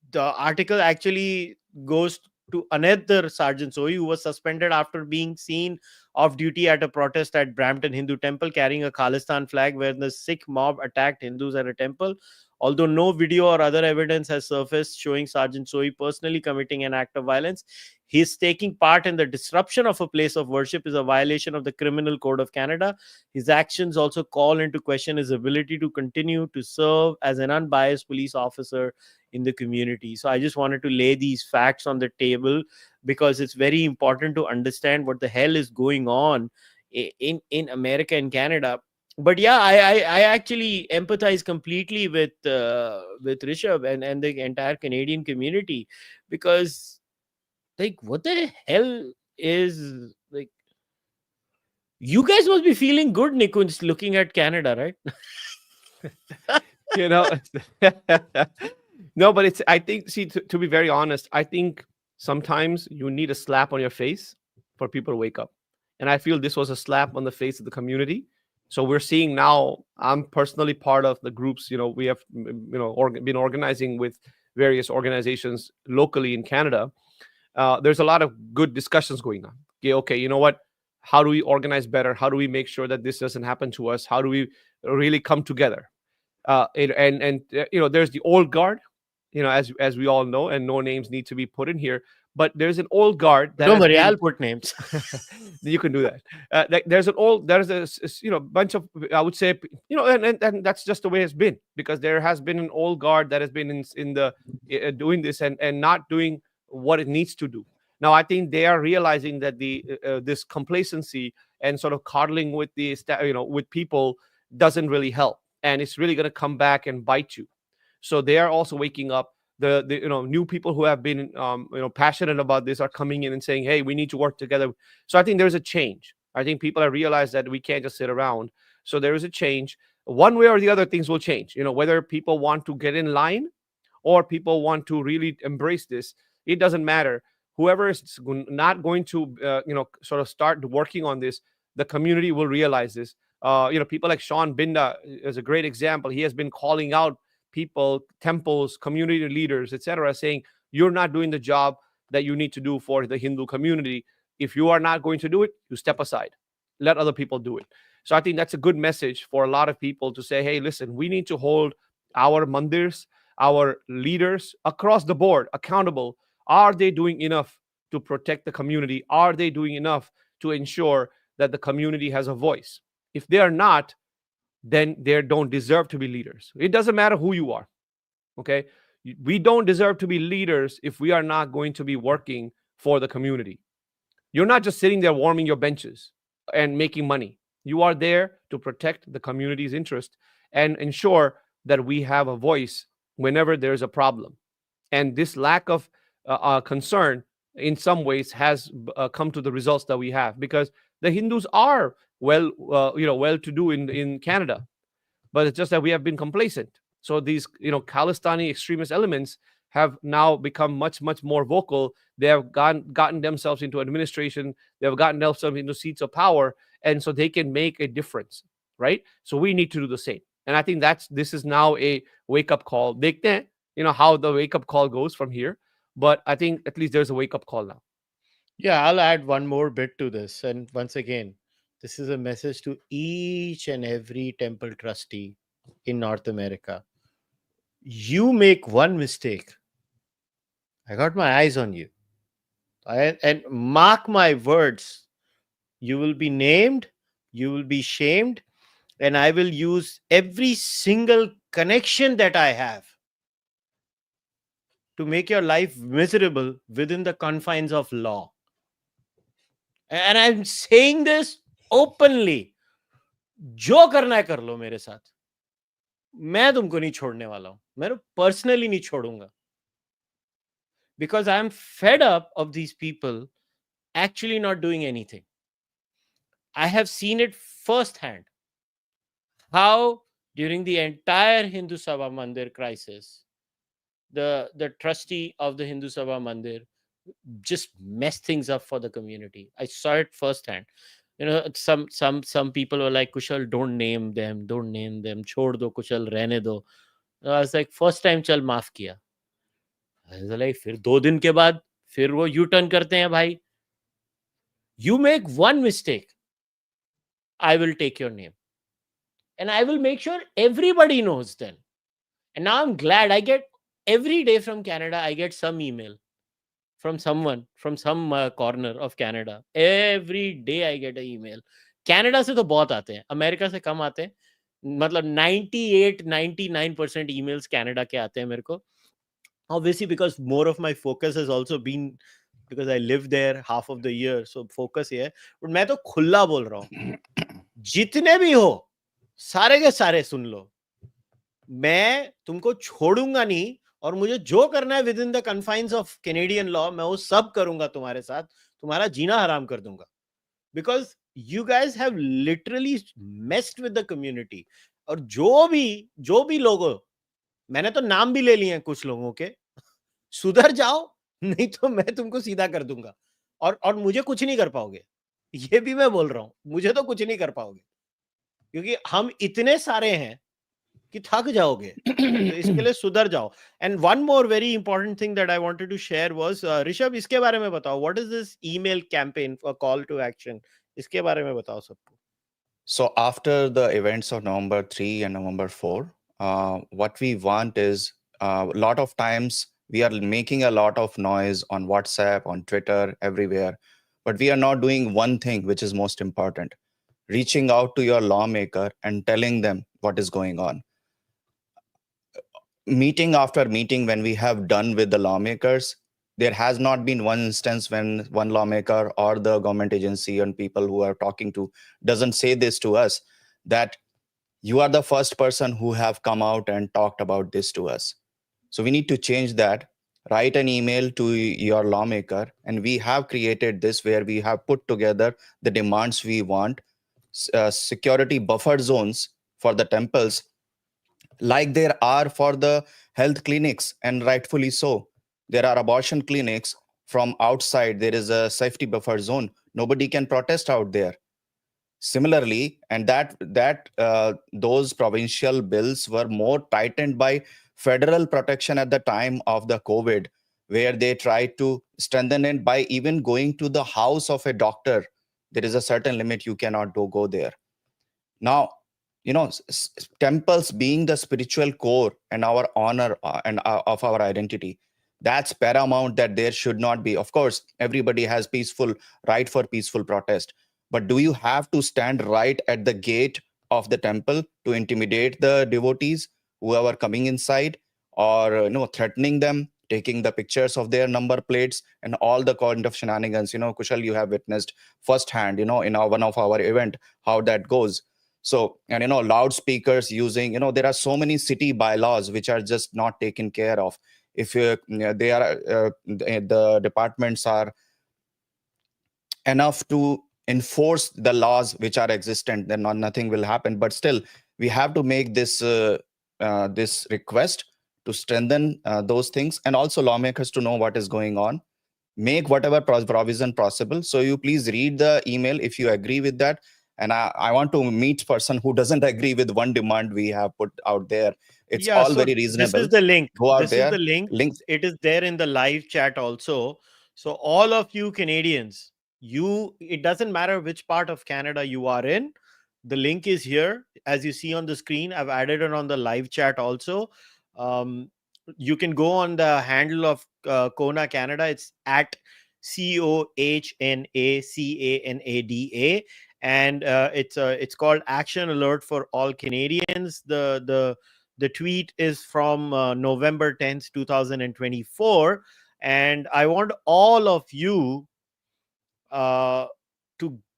the article actually goes to another Sergeant Sohi, who was suspended after being seen off duty at a protest at Brampton Hindu Temple carrying a Khalistan flag where the Sikh mob attacked Hindus at a temple. Although no video or other evidence has surfaced showing Sergeant Sohi personally committing an act of violence, his taking part in the disruption of a place of worship is a violation of the Criminal Code of Canada. His actions also call into question his ability to continue to serve as an unbiased police officer in the community. So I just wanted to lay these facts on the table because it's very important to understand what the hell is going on in America and Canada. But yeah, I actually empathize completely with Rishabh and the entire Canadian community, because like, what the hell is, like, you guys must be feeling good, Nikunj, looking at Canada, right? you know no, but it's, I think, see, to be very honest, I think sometimes you need a slap on your face for people to wake up, and I feel this was a slap on the face of the community. So we're seeing now, I'm personally part of the groups, we have been organizing with various organizations locally in Canada. There's a lot of good discussions going on. Okay, you know what, how do we organize better? How do we make sure that this doesn't happen to us? How do we really come together? There's the old guard, as we all know, and no names need to be put in here, but there's an old guard that Don't has worry, been, I'll put names. you can do that. There's a bunch of, I would say, and that's just the way it's been, because there has been an old guard that has been in the doing this and not doing what it needs to do. Now I think they are realizing that the this complacency and sort of coddling with with people doesn't really help, and it's really going to come back and bite you. So they are also waking up. The new people who have been passionate about this are coming in and saying, hey, we need to work together. So I think there's a change. I think people have realized that we can't just sit around. So there is a change. One way or the other, things will change. Whether people want to get in line or people want to really embrace this, it doesn't matter. whoever is not going to sort of start working on this, the community will realize this. People like Sean Binda is a great example. He has been calling out people, temples, community leaders, etc., saying you're not doing the job that you need to do for the Hindu community. If you are not going to do it, you step aside, let other people do it. So I think that's a good message for a lot of people to say, hey, listen, we need to hold our mandirs, our leaders across the board accountable. Are they doing enough to protect the community? Are they doing enough to ensure that the community has a voice? If they are not, then they don't deserve to be leaders. It doesn't matter who you are. Okay. We don't deserve to be leaders if we are not going to be working for the community. You're not just sitting there warming your benches and making money. You are there to protect the community's interest and ensure that we have a voice whenever there's a problem. And this lack of concern in some ways has come to the results that we have, because the Hindus are well to do in Canada, but it's just that we have been complacent. So these Khalistani extremist elements have now become much more vocal. They have gotten themselves into administration. They have gotten themselves into seats of power, and so they can make a difference, right? So we need to do the same. And I think this is now a wake up call. Dekhte hain, how the wake up call goes from here. But I think at least there's a wake up call now. Yeah, I'll add one more bit to this. And once again, this is a message to each and every temple trustee in North America. You make one mistake, I got my eyes on you. And mark my words, you will be named, you will be shamed, and I will use every single connection that I have to make your life miserable within the confines of law. And I'm saying this openly. जो करना है कर लो मेरे साथ, मैं तुमको नहीं छोड़ने वाला हूं, मैं पर्सनली नहीं छोड़ूंगा, because I'm fed up of these people actually not doing anything. I have seen it firsthand how during the entire Hindu Sabha Mandir crisis, the trustee of the Hindu Sabha Mandir just messed things up for the community. I saw it firsthand. Some people were like, Kushal, don't name them, chhod do Kushal, rehne do. I was like, first time chal maaf kiya. I was like, फिर 2 दिन के बाद फिर वो U turn करते हैं भाई. You make one mistake, I will take your name. And I will make sure everybody knows then. And now I'm glad I get every day from Canada, I get some email from someone from some corner of Canada. Every day I get an email. Canada से तो बहुत आते हैं, America से कम आते हैं. मतलब 98-99% emails Canada के आते हैं मेरे को. Obviously, because more of my focus has also been because I live there half of the year, so focus ये है. But मैं तो खुला बोल रहा हूँ, जितने भी हो सारे के सारे सुन लो, मैं तुमको छोड़ूंगा नहीं, और मुझे जो करना है with in the confines of Canadian law मैं वो सब करूंगा तुम्हारे साथ, तुम्हारा जीना हराम कर दूंगा, because you guys have literally messed with the community. और जो भी लोग हो, मैंने तो नाम भी ले लिए हैं कुछ लोगों के, सुधर जाओ नहीं तो मैं तुमको सीधा कर दूंगा, और मुझे कुछ नहीं कर पाओगे. ये भी मैं बोल रहा हूं, मुझे तो कुछ नहीं कर पाओगे, क्योंकि हम इतने सारे हैं कि थक जाओगे. तो इसके लिए सुधर जाओ. And one more very important thing that I wanted to share was, Rishabh, इसके बारे में बताओ. What is this email campaign for call to action? इसके बारे में बताओ सबको. So after the events of November 3 and November 4, what we want is a lot of times we are making a lot of noise on WhatsApp, on Twitter, everywhere, but we are not doing one thing which is most important: reaching out to your lawmaker and telling them what is going on. Meeting after meeting, when we have done with the lawmakers, there has not been one instance when one lawmaker or the government agency and people who are talking to doesn't say this to us, that you are the first person who have come out and talked about this to us. So we need to change that. Write an email to your lawmaker, and we have created this where we have put together the demands we want: security buffer zones for the temples, like there are for the health clinics, and rightfully so. There are abortion clinics from outside there is a safety buffer zone, nobody can protest out there. Similarly, and those provincial bills were more tightened by federal protection at the time of the COVID, where they tried to strengthen it by even going to the house of a doctor. There is a certain limit, you cannot go there. Now, temples being the spiritual core and our honor and of our identity, that's paramount, that there should not be. Of course, everybody has peaceful right for peaceful protest, but do you have to stand right at the gate of the temple to intimidate the devotees who are coming inside, or threatening them, taking the pictures of their number plates and all the kind of shenanigans? Kushal, you have witnessed firsthand, in one of our event, how that goes. So, and loudspeakers using, there are so many city bylaws which are just not taken care of. If they are the departments are enough to enforce the laws which are existent, then nothing will happen. But still, we have to make this request to strengthen those things, and also lawmakers to know what is going on, make whatever provision possible. So you please read the email if you agree with that. And I want to meet person who doesn't agree with one demand we have put out there. It's Yeah, all so very this is reasonable. the link. Go out This is there, the link. link. It is there in the live chat also. So all of you Canadians, it doesn't matter which part of Canada you are in. The link is here, as you see on the screen. I've added it on the live chat also. Um, you can go on the handle of CoHNA Canada. It's at CoHNA and it's called Action Alert for All Canadians. The tweet is from November 10th, 2024, and I want all of you to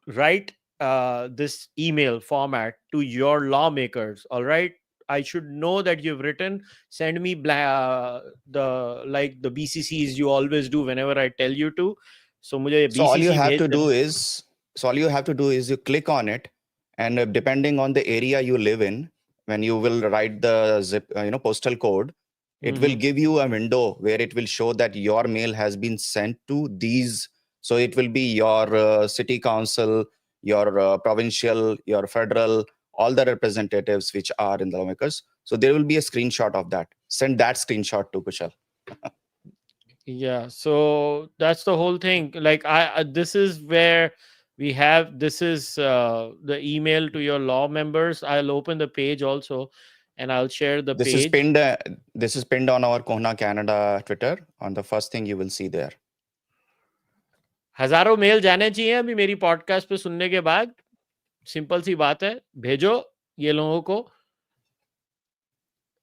write this email format to your lawmakers. All right, I should know that you've written. Send me the BCCs you always do whenever I tell you to. So mujhe So all you BCC have bhej to dena. do is, you click on it, and depending on the area you live in, when you will write the zip, postal code, it will give you a window where it will show that your mail has been sent to these. So it will be your city council, your provincial, your federal, all the representatives which are in the lawmakers. So there will be a screenshot of that. Send that screenshot to Kushal. Yeah, so that's the whole thing. Like this is where we have, this is the email to your law members. I'll open the page also, and I'll share the This is page. pinned. This is pinned on our CoHNA Canada Twitter. On the first thing you will see there. हजारों mail जाने चाहिए अभी मेरी podcast पे सुनने के बाद. Simple सी बात है, भेजो ये लोगों को,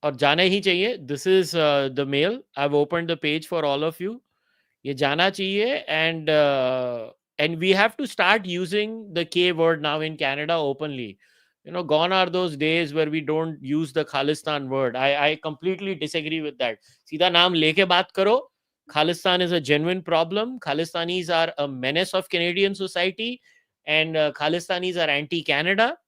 और जाने ही चाहिए. This is the mail. I have opened the page for all of you. ये जाना चाहिए. And we have to start using the K word now in Canada openly. Gone are those days where we don't use the Khalistan word. I completely disagree with that. सीधा नाम लेके बात करो. Khalistan is a genuine problem. Khalistanis are a menace of Canadian society, and Khalistanis are anti-Canada.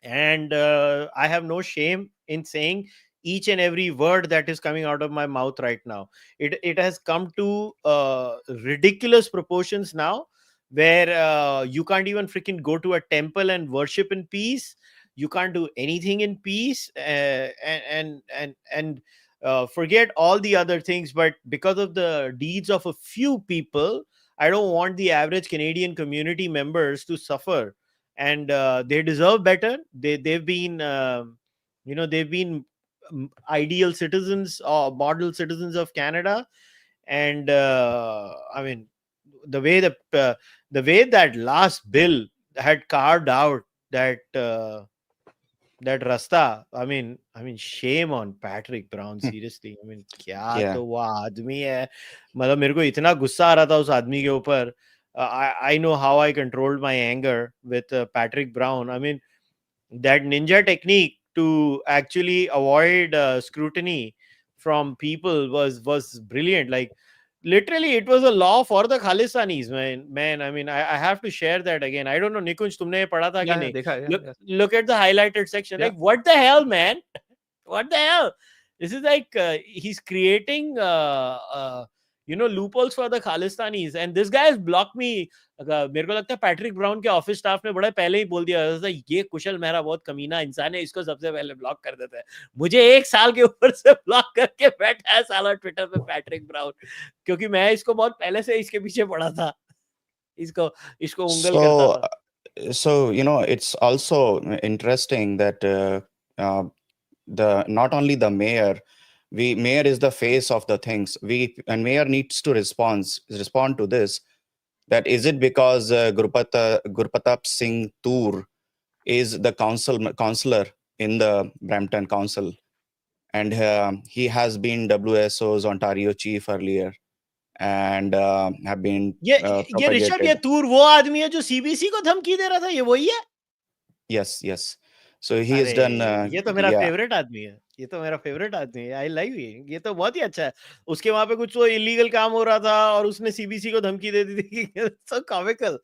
And I have no shame in saying each and every word that is coming out of my mouth right now. It has come to ridiculous proportions now, where you can't even freaking go to a temple and worship in peace. You can't do anything in peace, and forget all the other things. But because of the deeds of a few people, I don't want the average Canadian community members to suffer. And they deserve better. They've been they've been ideal citizens or model citizens of Canada. And I mean, the way that last bill had carved out that rasta, shame on Patrick Brown, seriously. क्या Yeah. तो वो आदमी है. मतलब मेरे को इतना गुस्सा आ रहा था उस आदमी के ऊपर. I know how I controlled my anger with Patrick Brown. That ninja technique to actually avoid scrutiny from people was brilliant. Like, literally, it was a law for the Khalistanis, man. I have to share that again. I don't know, Nikunj, तुमने ये पढ़ा था कि Yeah, नहीं? dekha, yeah, Look, yeah. look at the highlighted section. Yeah. Like, what the hell, man? What the hell? This is like he's creating loopholes for the Khalistanis, and this guy has blocked me. मेरे को लगता है Patrick brown के office staff ने बड़ा पहले ही बोल दिया था, ये कुशल मेहरा बहुत कमीना इंसान है, इसको सबसे पहले ब्लॉक कर देते हैं. मुझे 1 साल के ऊपर से ब्लॉक करके बैठा है साला ट्विटर पे पैट्रिक ब्राउन, क्योंकि मैं इसको बहुत पहले से इसके पीछे पड़ा था, इसको उंगल करता था. So it's also interesting that the not only the mayor is the face of the things, and mayor needs to respond to this. That is it because Gurpratap Singh Toor is the councillor in the Brampton Council, and he has been WSO's Ontario chief earlier, and have been ये ऋषभ, ये तूर वो आदमी है जो CBC को धमकी दे रहा था, ये वही है? Yes. So he has done. ये तो मेरा फेवरेट आदमी है, ये तो मेरा फेवरेट आदमी है. आई लाइक ये तो बहुत ही अच्छा है. उसके वहां पे कुछ तो इलीगल काम हो रहा था और उसने सीबीसी को धमकी दे दी थी. सो कॉमिकल.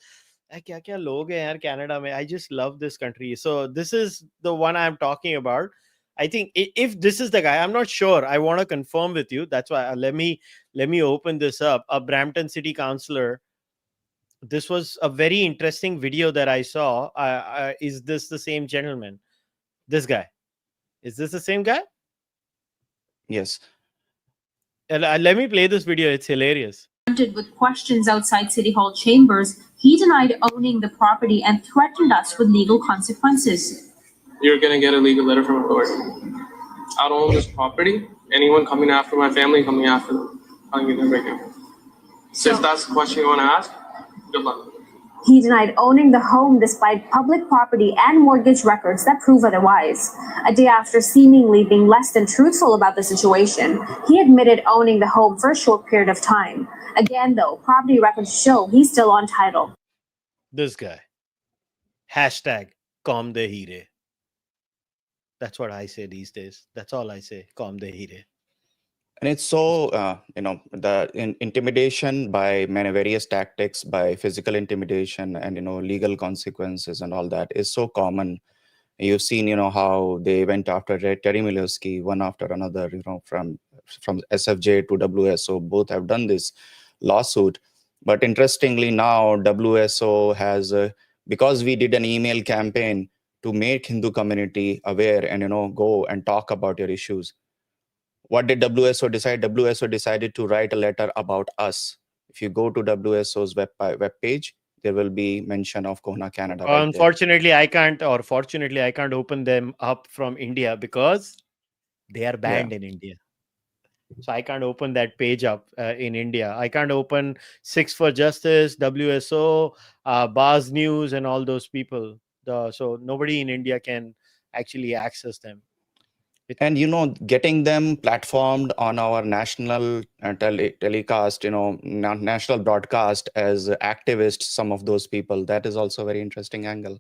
क्या क्या लोग हैं यार कनाडा में. I just love this country. So this is the one I am talking about. I think if this is the guy, I'm not sure. I want to confirm with you. That's why let me open this up. A Brampton City Councillor. This was a very interesting video that I saw. Is this the same gentleman? This guy. Is this the same guy? Yes. Let me play this video. It's hilarious. With questions outside City Hall chambers, he denied owning the property and threatened us with legal consequences. You're going to get a legal letter from authority. I don't own this property. Anyone coming after my family, coming after them. I'll give them right now. So if that's the question you want to ask, good luck. He denied owning the home despite public property and mortgage records that prove otherwise. A day after seemingly being less than truthful about the situation, he admitted owning the home for a short period of time. Again, though, property records show he's still on title. This guy. Hashtag calm the heere. That's what I say these days. That's all I say. Calm the heere. And it's so, the intimidation by many various tactics, by physical intimidation and, legal consequences and all that is so common. You've seen, how they went after Terry Milewski, one after another, from SFJ to WSO, both have done this lawsuit. But interestingly now, WSO has, because we did an email campaign to make Hindu community aware and, go and talk about your issues. What did WSO decide? WSO decided to write a letter about us. If you go to WSO's web page, there will be mention of CoHNA Canada. Unfortunately, I can't, or fortunately, I can't open them up from India because they are banned in India. So I can't open that page up in India. I can't open Six for Justice, WSO, Baz News, and all those people. So nobody in India can actually access them. And getting them platformed on our national telecast, national broadcast as activists, some of those people, that is also a very interesting angle.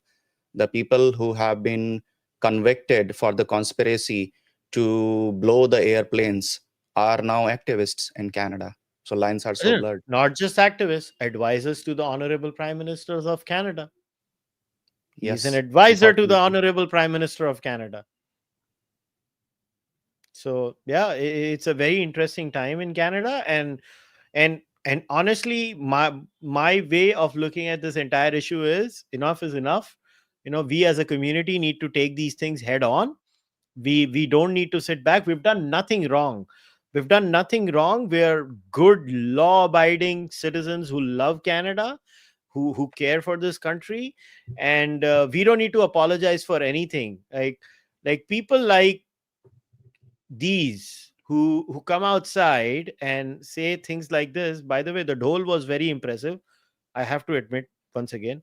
The people who have been convicted for the conspiracy to blow the airplanes are now activists in Canada. So lines are so blurred. Not just activists, advisors to the Honorable Prime Ministers of Canada. He's an advisor to the Honorable Prime Minister of Canada. So yeah, it's a very interesting time in Canada, and honestly, my way of looking at this entire issue is enough is enough. We as a community need to take these things head on. We don't need to sit back. We've done nothing wrong. We're good, law-abiding citizens who love Canada, who care for this country, and we don't need to apologize for anything. Like people like these who come outside and say things like this. By the way, the dhol was very impressive. I have to admit once again,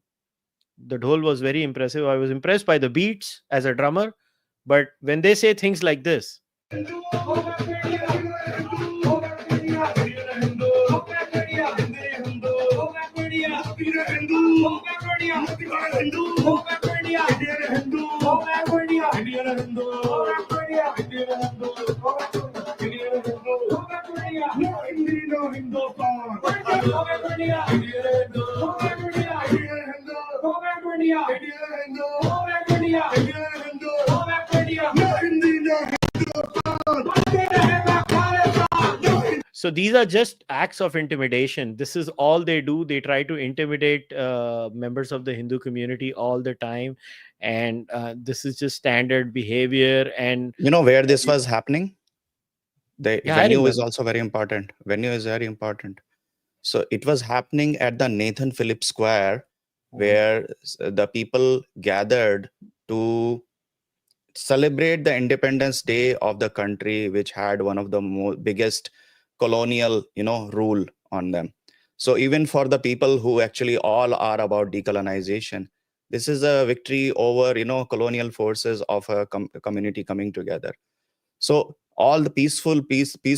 the dhol was very impressive. I was impressed by the beats as a drummer, but when they say things like this, So these are just acts of intimidation. This is all they do. They try to intimidate members of the Hindu community all the time, and this is just standard behavior. And You know where this was happening? The yeah, I venue is remember. also very important. Venue is very important. So it was happening at the Nathan Phillips Square, where the people gathered to celebrate the Independence Day of the country, which had one of the biggest colonial, rule on them. So even for the people who actually all are about decolonization, this is a victory over, colonial forces of a community coming together. So all the peace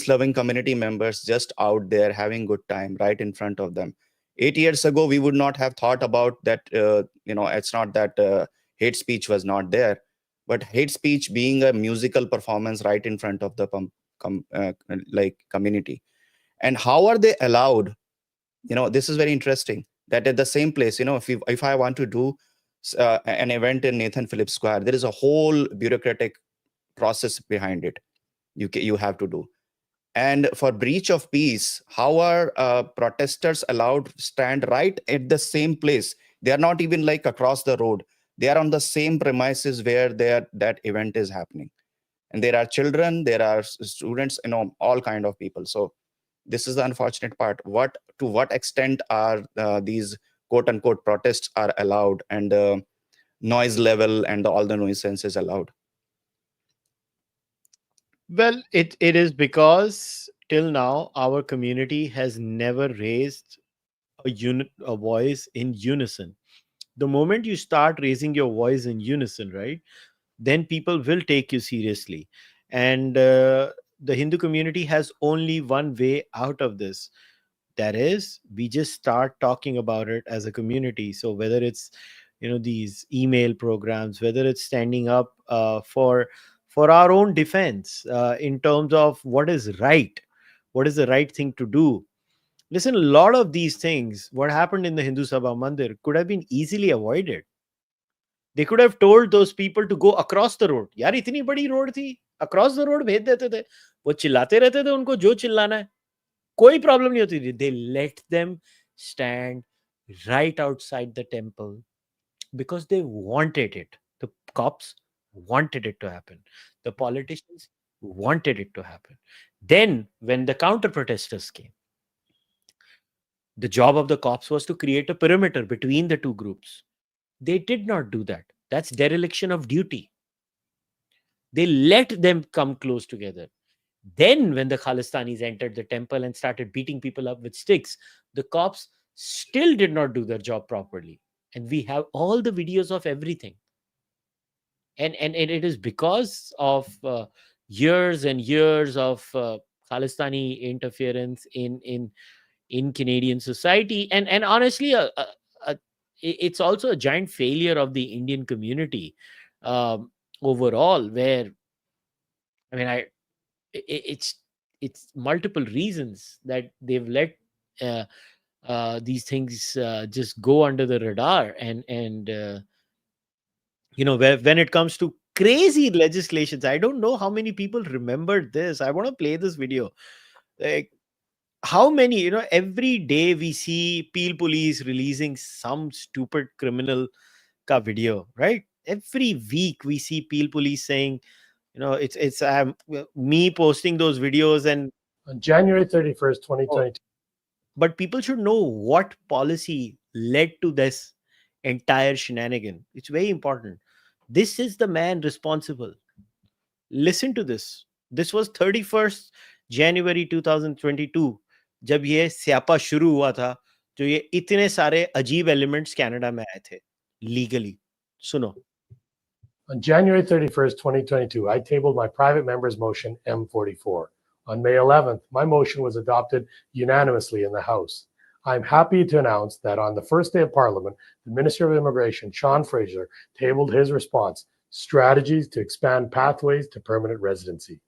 loving community members just out there having good time right in front of them. 8 years ago, we would not have thought about that. It's not that hate speech was not there, but hate speech being a musical performance right in front of the community. And how are they allowed? This is very interesting that at the same place, if I want to do an event in Nathan Phillips Square, there is a whole bureaucratic process behind it. You have to do. And for breach of peace, how are protesters allowed to stand right at the same place? They are not even like across the road. They are on the same premises where that event is happening. And there are children, there are students, all kind of people. So this is the unfortunate part. To what extent are these quote unquote protests are allowed, and noise level and all the nuisance is allowed? Well, it is because till now our community has never raised a voice in unison. The moment you start raising your voice in unison, right, then people will take you seriously. And the Hindu community has only one way out of this. That is, we just start talking about it as a community. So whether it's these email programs, whether it's standing up for our own defense in terms of what is right, what is the right thing to do. Listen, a lot of these things, what happened in the Hindu Sabha Mandir, could have been easily avoided. They could have told those people to go across the road. यार इतनी बड़ी road थी, across the road भेज देते थे. वो चिल्लाते रहते थे, उनको जो चिल्लाना है, कोई प्रॉब्लम नहीं होती थी. They let them stand right outside the temple because they wanted it. The cops wanted it to happen. The politicians wanted it to happen. Then when the counter protesters came, the job of the cops was to create a perimeter between the two groups. They did not do that. That's dereliction of duty. They let them come close together. Then, when the Khalistanis entered the temple and started beating people up with sticks, the cops still did not do their job properly. And we have all the videos of everything. And it is because of years and years of Khalistani interference in Canadian society. And honestly, it's also a giant failure of the Indian community overall, where I mean, it's multiple reasons that they've let uh, these things just go under the radar. And when it comes to crazy legislations, I don't know how many people remember this. I want to play this video. Like, how many, every day we see Peel Police releasing some stupid criminal ka video, right? Every week we see Peel Police saying, it's me posting those videos. And On January 31st, 2022. but people should know what policy led to this entire shenanigan. It's very important. This is the man responsible. Listen to this. This was 31st January 2022, जब ये स्यापा शुरू हुआ था, जो ये इतने सारे अजीब एलिमेंट्स कनाडा में आए थे लीगली. सुनो. On January 31st, 2022, I tabled my private member's motion M44. On May 11th, my motion was adopted unanimously in the House. I'm happy to announce that on the first day of Parliament, the Minister of Immigration, Sean Fraser, tabled his response, Strategies to Expand Pathways to Permanent Residency.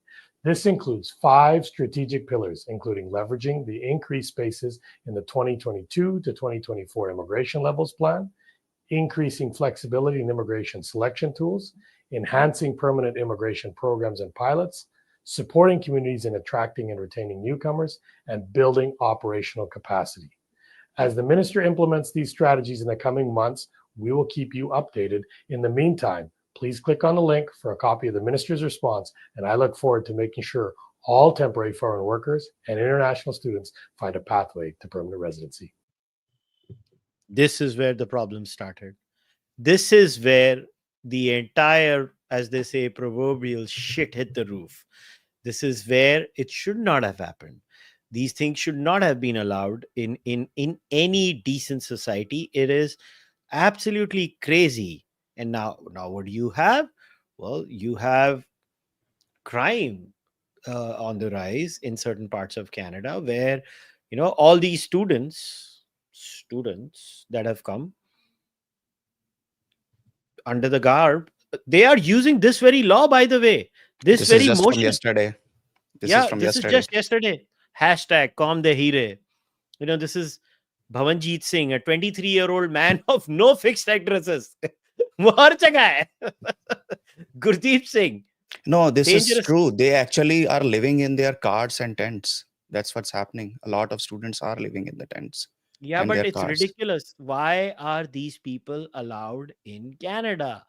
This includes 5 strategic pillars, including leveraging the increased spaces in the 2022 to 2024 Immigration Levels Plan, increasing flexibility in immigration selection tools, enhancing permanent immigration programs and pilots, supporting communities in attracting and retaining newcomers, and building operational capacity. As the minister implements these strategies in the coming months, we will keep you updated. In the meantime, please click on the link for a copy of the minister's response, and I look forward to making sure all temporary foreign workers and international students find a pathway to permanent residency. This is where the problem started. This is where the entire, as they say, proverbial shit hit the roof. This is where it should not have happened. These things should not have been allowed in any decent society. It is absolutely crazy. And now what do you have? Well, you have crime on the rise in certain parts of Canada, where all these students that have come under the garb, they are using this very law, by the way, this This is very just from motion. yesterday. This is Yeah, from this is yesterday. just yesterday. Hashtag calm the hire. This is Bhavanjeet Singh, a 23-year-old man of no fixed addresses. वो हर जगह है. Gurdeep Singh, No, this is dangerous. true. They actually are living in their carts and tents. That's what's happening. A lot of students are living in the tents Yeah, and but their it's cars. ridiculous. Why are these people allowed in Canada?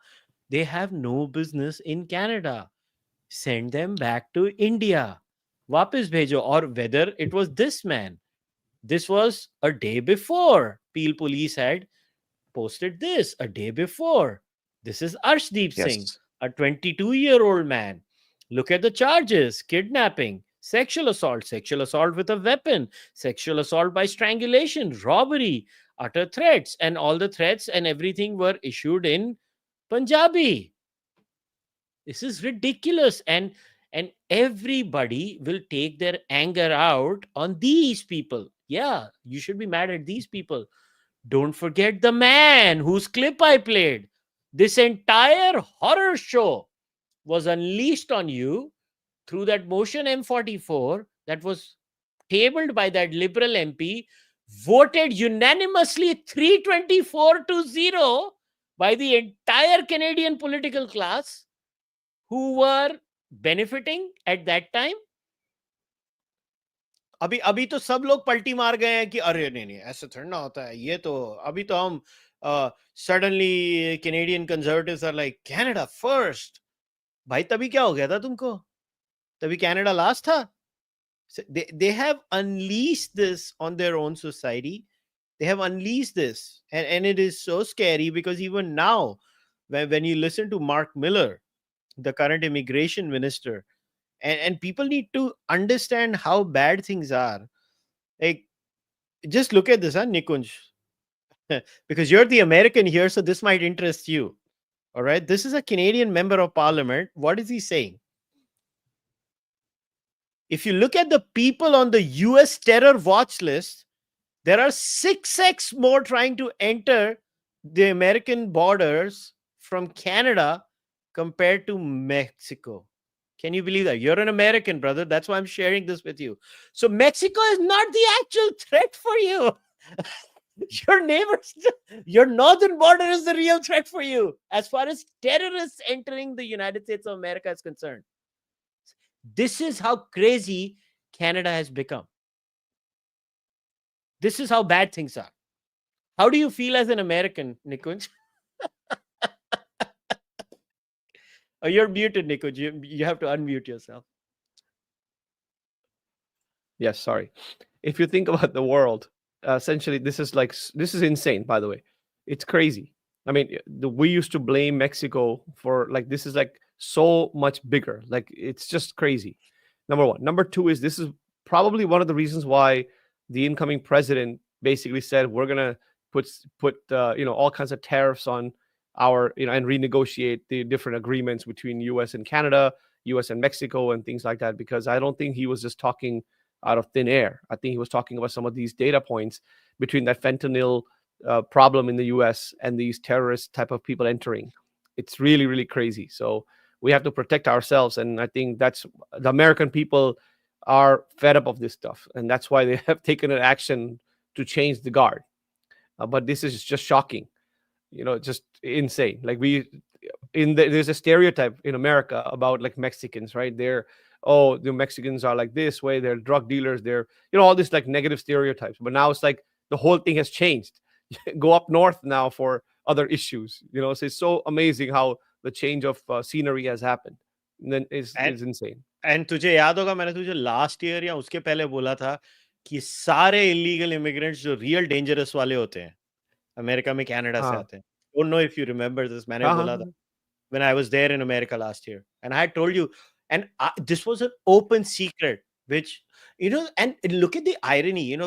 They have no business in Canada. Send them back to India. Wapis bhejo. Or whether it was this man. This was a day before. Peel Police had posted this a day before. This is Arshdeep Singh, Yes. a 22-year-old man. Look at the charges: kidnapping, sexual assault with a weapon, sexual assault by strangulation, robbery, utter threats, and all the threats and everything were issued in Punjabi. This is ridiculous. And everybody will take their anger out on these people. Yeah, you should be mad at these people. Don't forget the man whose clip I played. This entire horror show was unleashed on you through that motion M44 that was tabled by that Liberal MP, voted unanimously 324-0 by the entire Canadian political class, who were benefiting at that time. अभी अभी तो सब लोग पलटी मार गए हैं कि अरे नहीं ऐसा थोड़ा ना होता है. ये तो अभी तो हम suddenly Canadian conservatives are like Canada first. भाई तभी क्या हो गया था तुमको? तभी कनाडा लास्ट था. They have unleashed this on their own society. They have unleashed this, and it is so scary, because even now, when you listen to Mark Miller, the current immigration minister, and people need to understand how bad things are. Like, just look at this, Nikunj, because you're the American here, so this might interest you. All right, this is a Canadian member of parliament. What is he saying? If you look at the people on the US terror watch list, there are 6x more trying to enter the American borders from Canada compared to Mexico. Can you believe that? You're an American, brother. That's why I'm sharing this with you. So Mexico is not the actual threat for you. Your neighbors, your northern border is the real threat for you, as far as terrorists entering the United States of America is concerned. This is how crazy Canada has become. This is how bad things are. How do you feel as an American, Nikunj? Oh, you're muted, Nikunj. You have to unmute yourself. Yes, sorry. If you think about the world, essentially, this is insane, by the way. It's crazy. I mean, we used to blame Mexico for, like, this is like so much bigger. Like, it's just crazy. Number one. Number two is, this is probably one of the reasons why the incoming president basically said we're gonna put all kinds of tariffs on our and renegotiate the different agreements between U.S. and Canada, U.S. and Mexico, and things like that. Because I don't think he was just talking out of thin air. I think he was talking about some of these data points between that fentanyl problem in the U.S. and these terrorist type of people entering. It's really, really crazy. So we have to protect ourselves, and I think that's the American people are fed up of this stuff, and that's why they have taken an action to change the guard. But this is just shocking, just insane. Like there's a stereotype in America about like Mexicans, right? They're oh, the Mexicans are like this way, they're drug dealers, they're, all these like negative stereotypes. But now it's like the whole thing has changed. Go up north now for other issues. So it's so amazing how the change of scenery has happened. And then it's insane. And तुझे याद होगा मैंने तुझे last year या उसके पहले बोला था कि सारे इलीगल इमिग्रेंट्स जो रियल डेंजरस वाले होते हैं अमेरिका में कनाडा से आते हैं. Don't know if you remember this. मैंने बोला था when I was there in America last year, and I had told you, and this was an open secret, which, and look at the irony,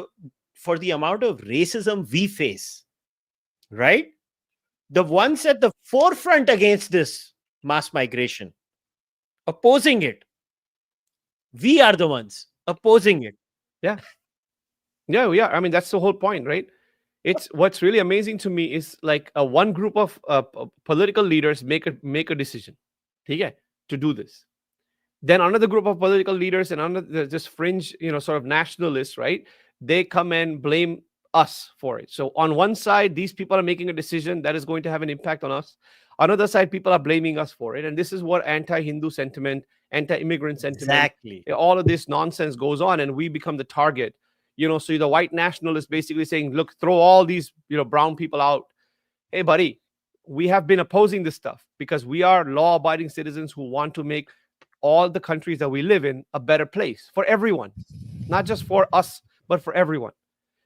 for the amount of racism we face, right? The ones at the forefront against this mass migration, opposing it, we are the ones opposing it. Yeah. I mean, that's the whole point, right? It's what's really amazing to me is like one group of political leaders make a decision, okay, to do this. Then another group of political leaders and another just fringe, sort of nationalists, right? They come and blame us for it. So on one side, these people are making a decision that is going to have an impact on us. On the other side, people are blaming us for it. And this is what anti-Hindu sentiment, anti-immigrant sentiment, Exactly. all of this nonsense goes on, and we become the target. So the white nationalists basically saying, look, throw all these, brown people out. Hey, buddy, we have been opposing this stuff because we are law-abiding citizens who want to make all the countries that we live in a better place for everyone, not just for us, but for everyone.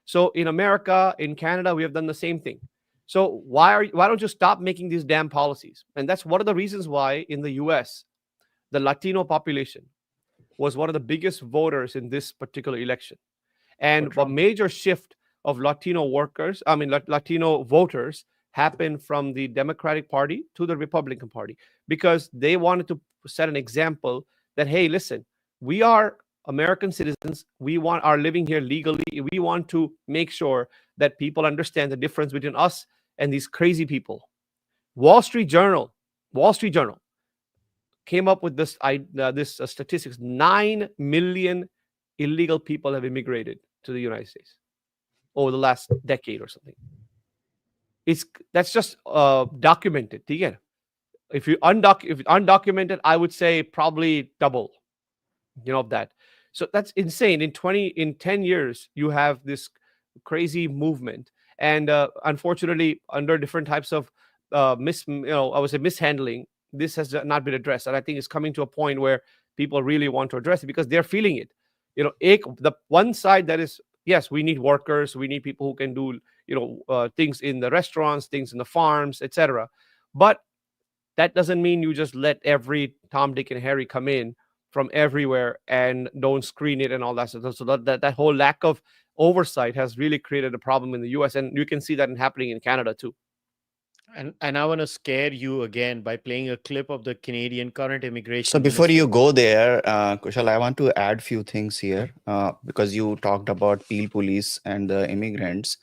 So in America, in Canada, we have done the same thing. So why don't you stop making these damn policies? And that's one of the reasons why in the US, the Latino population was one of the biggest voters in this particular election. And a major shift of Latino voters happened from the Democratic Party to the Republican Party because they wanted to set an example that, hey, listen, we are American citizens. We are living here legally. We want to make sure that people understand the difference between us and these crazy people. Wall Street Journal came up with this statistics. 9 million illegal people have immigrated to the United States over the last decade or something. That's just documented. If you undocumented, I would say probably double, of that. So that's insane. In 10 years, you have this crazy movement, and unfortunately, under different types of I would say mishandling, this has not been addressed. And I think it's coming to a point where people really want to address it because they're feeling it. The one side that is, yes, we need workers, we need people who can do, things in the restaurants, things in the farms, etc. But that doesn't mean you just let every Tom, Dick, and Harry come in from everywhere and don't screen it and all that stuff. So that whole lack of oversight has really created a problem in the US, and you can see that happening in Canada too. And I want to scare you again by playing a clip of the Canadian current immigration. So before you go there, Kushal, I want to add few things here because you talked about Peel Police and the immigrants.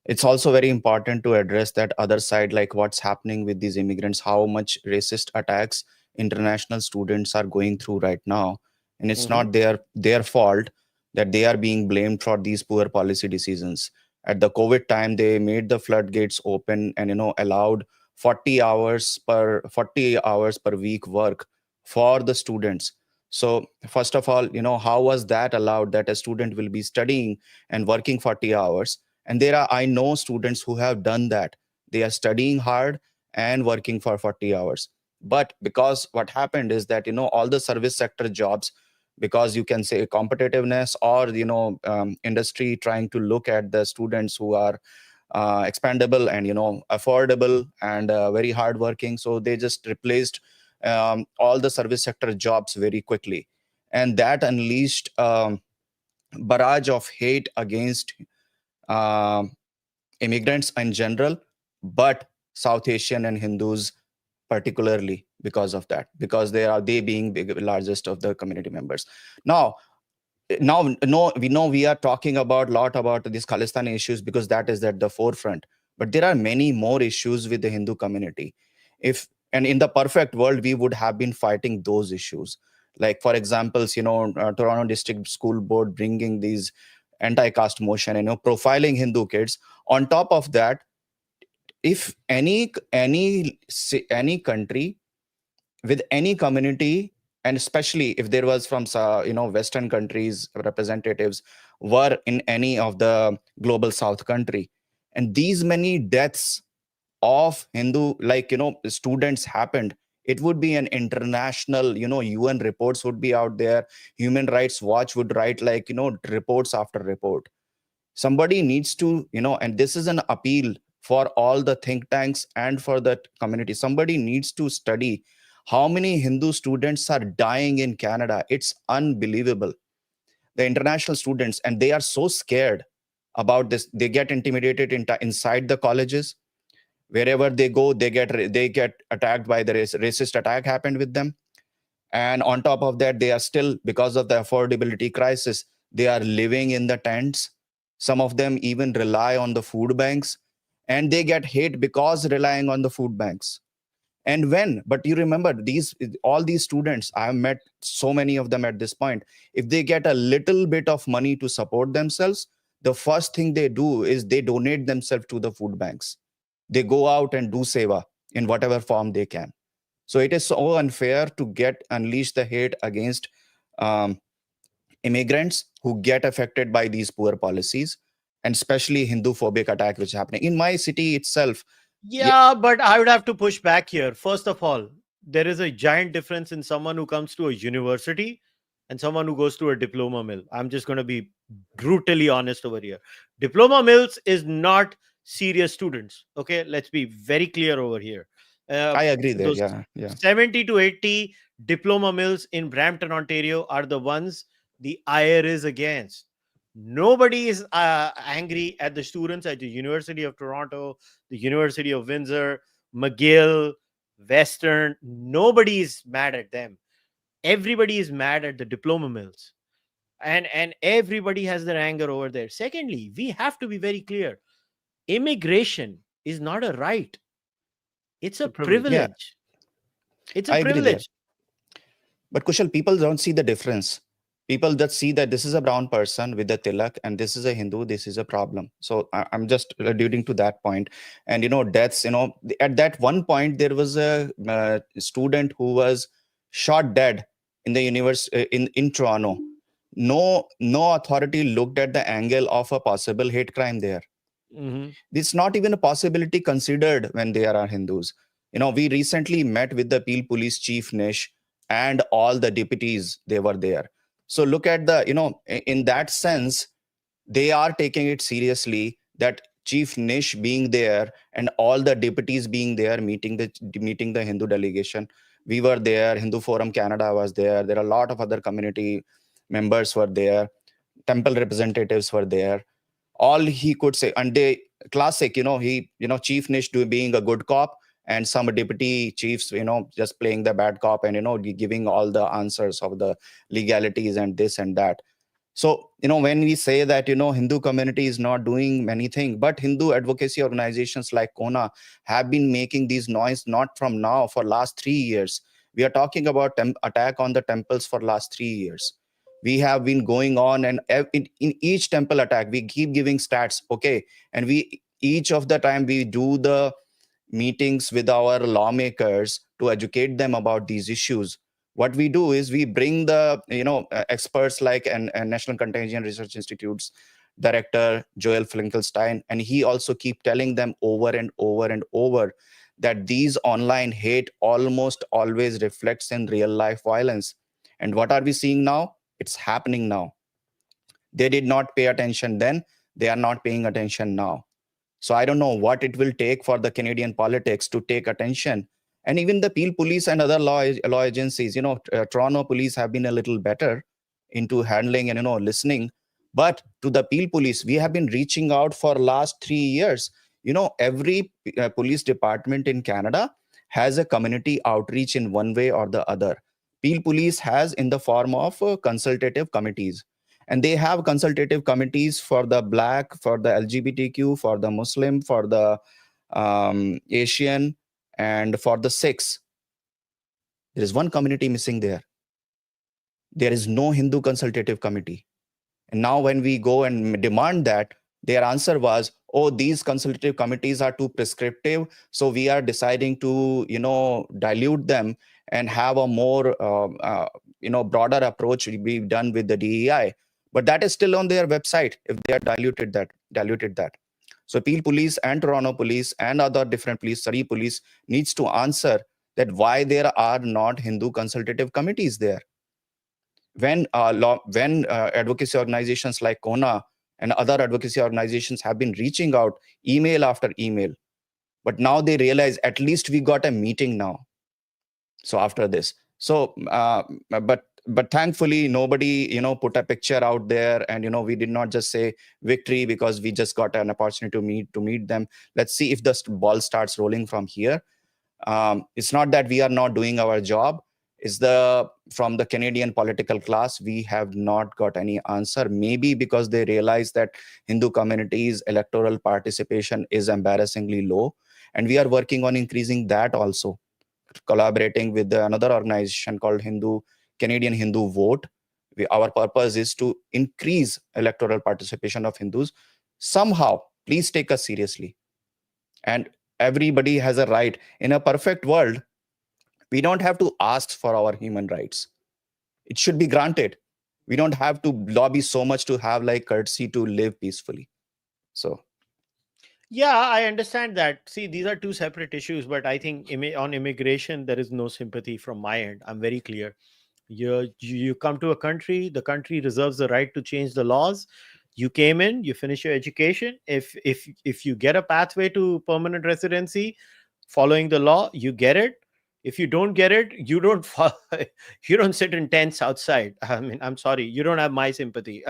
It's also very important to address that other side, like what's happening with these immigrants, how much racist attacks international students are going through right now. And it's not their fault that they are being blamed for these poor policy decisions. At the COVID time, they made the floodgates open and allowed 40 hours per week work for the students. So first of all, how was that allowed, that a student will be studying and working 40 hours? And I know students who have done that. They are studying hard and working for 40 hours. But because what happened is that, all the service sector jobs, because you can say competitiveness or, industry trying to look at the students who are expandable and, affordable and very hardworking. So they just replaced all the service sector jobs very quickly. And that unleashed barrage of hate against immigrants in general, but South Asian and Hindus particularly because of that, because they being largest of the community members. Now we are talking a lot about these Khalistani issues because that is at the forefront, but there are many more issues with the Hindu community. And in the perfect world, we would have been fighting those issues. Like, for example, Toronto District School Board bringing these anti-caste motion, profiling Hindu kids. On top of that, if any country with any community and especially if there was from Western countries representatives were in any of the global South country, and these many deaths of Hindu students happened, it would be an international, UN reports would be out there, Human Rights Watch would write reports after report. Somebody needs to, and this is an appeal for all the think tanks and for the community. Somebody needs to study how many Hindu students are dying in Canada. It's unbelievable. The international students, and they are so scared about this. They get intimidated inside the colleges. Wherever they go, they get attacked by the racist attack happened with them. And on top of that, they are still, because of the affordability crisis, they are living in the tents. Some of them even rely on the food banks, and they get hate because relying on the food banks. And but you remember, all these students, I have met so many of them at this point, if they get a little bit of money to support themselves, the first thing they do is they donate themselves to the food banks. They go out and do seva in whatever form they can. So it is so unfair to unleash the hate against um, immigrants who get affected by these poor policies, and especially Hindu phobic attack which is happening in my city itself. Yeah, but I would have to push back here. First of all, there is a giant difference in someone who comes to a university and someone who goes to a diploma mill. I'm just going to be brutally honest over here. Diploma mills is not serious students. Okay, let's be very clear over here. I agree there. Those Yeah. 70 to 80 diploma mills in Brampton, Ontario are the ones the IR is against. Nobody is angry at the students at the University of Toronto, the University of Windsor, McGill, Western. Nobody is mad at them. Everybody is mad at the diploma mills. And everybody has their anger over there. Secondly, we have to be very clear. Immigration is not a right. It's a privilege. It's a I agree there. privilege. But Kushal, people don't see the difference. People that see that this is a brown person with a tilak and this is a Hindu, this is a problem. So I'm just alluding to that point. And deaths, at that one point there was a student who was shot dead in the university in Toronto. No authority looked at the angle of a possible hate crime there. Mm-hmm. It's not even a possibility considered when there are Hindus. We recently met with the Peel Police Chief Nish and all the deputies, they were there. So look at in that sense, they are taking it seriously, that Chief Nish being there and all the deputies being there, meeting the Hindu delegation. We were there, Hindu Forum Canada was there. There are a lot of other community members were there. Temple representatives were there. All he could say, and they classic, Chief Nish being a good cop, and some deputy chiefs, just playing the bad cop and giving all the answers of the legalities and this and that. So when we say that Hindu community is not doing many things, but Hindu advocacy organizations like CoHNA have been making these noise not from now, for last 3 years. We are talking about attack on the temples for last 3 years. We have been going on, and in each temple attack we keep giving stats, okay, and each of the time we do the meetings with our lawmakers to educate them about these issues. What we do is we bring the experts like and National Contagion Research Institute's director Joel Finkelstein, and he also keep telling them over and over and over that these online hate almost always reflects in real life violence. And what are we seeing now? It's happening now. They did not pay attention then, they are not paying attention now. So I don't know what it will take for the Canadian politics to take attention. And even the Peel Police and other law agencies, Toronto Police have been a little better into handling and listening. But to the Peel Police, we have been reaching out for last 3 years. Every police department in Canada has a community outreach in one way or the other. Peel Police has in the form of consultative committees. And they have consultative committees for the Black, for the LGBTQ, for the Muslim, for the Asian, and for the Sikhs. There is one community missing there. There is no Hindu consultative committee. And now when we go and demand that, their answer was, oh, these consultative committees are too prescriptive, so we are deciding to, dilute them and have a more broader approach be done with the DEI. But that is still on their website if they are diluted that. So Peel Police and Toronto Police and other different police, Surrey Police, needs to answer that why there are not Hindu consultative committees there. When advocacy organizations like CoHNA and other advocacy organizations have been reaching out email after email, but now they realize at least we got a meeting now. So after this, but thankfully nobody put a picture out there, and we did not just say victory because we just got an opportunity to meet them. Let's see if the ball starts rolling from here. It's not that we are not doing our job. It's from the Canadian political class, we have not got any answer. Maybe because they realize that Hindu communities' electoral participation is embarrassingly low, and we are working on increasing that also, collaborating with another organization called Canadian Hindu Vote. Our purpose is to increase electoral participation of Hindus. Somehow, please take us seriously. And everybody has a right. In a perfect world, we don't have to ask for our human rights. It should be granted. We don't have to lobby so much to have like courtesy to live peacefully. So yeah, I understand that. See, these are two separate issues, but I think on immigration, there is no sympathy from my end. I'm very clear. You come to a country, the country reserves the right to change the laws. You came in, you finish your education. If you get a pathway to permanent residency following the law, you get it. If you don't get it, you don't you don't sit in tents outside. I mean, I'm sorry, you don't have my sympathy.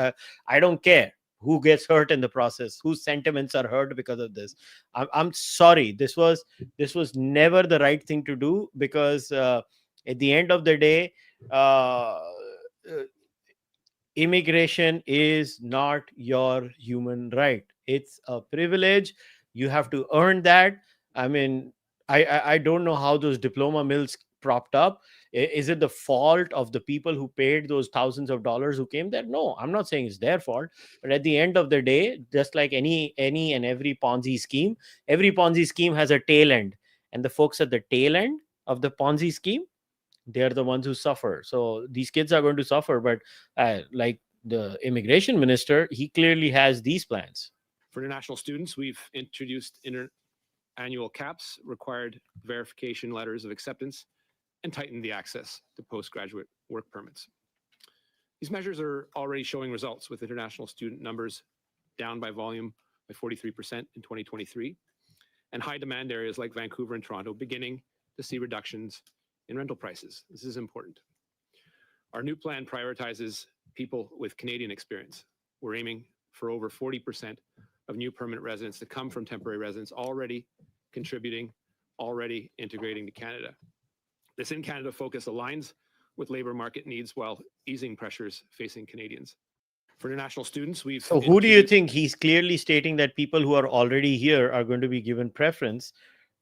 I don't care who gets hurt in the process, whose sentiments are hurt because of this. I'm sorry. This was never the right thing to do, because at the end of the day, uh, immigration is not your human right. It's a privilege. You have to earn that. I mean, I don't know how those diploma mills propped up. Is it the fault of the people who paid those thousands of dollars who came there? No, I'm not saying it's their fault. But at the end of the day, just like any and every Ponzi scheme has a tail end, and the folks at the tail end of the Ponzi scheme, they're the ones who suffer. So these kids are going to suffer. But like the immigration minister, he clearly has these plans. For international students, we've introduced annual caps, required verification letters of acceptance, and tightened the access to postgraduate work permits. These measures are already showing results, with international student numbers down by volume by 43% in 2023, and high demand areas like Vancouver and Toronto beginning to see reductions in rental prices. This is important. Our new plan prioritizes people with Canadian experience. We're aiming for over 40% of new permanent residents to come from temporary residents, already contributing, already integrating to Canada. This in Canada focus aligns with labor market needs while easing pressures facing Canadians. For international students, we've... So who do you think? He's clearly stating that people who are already here are going to be given preference.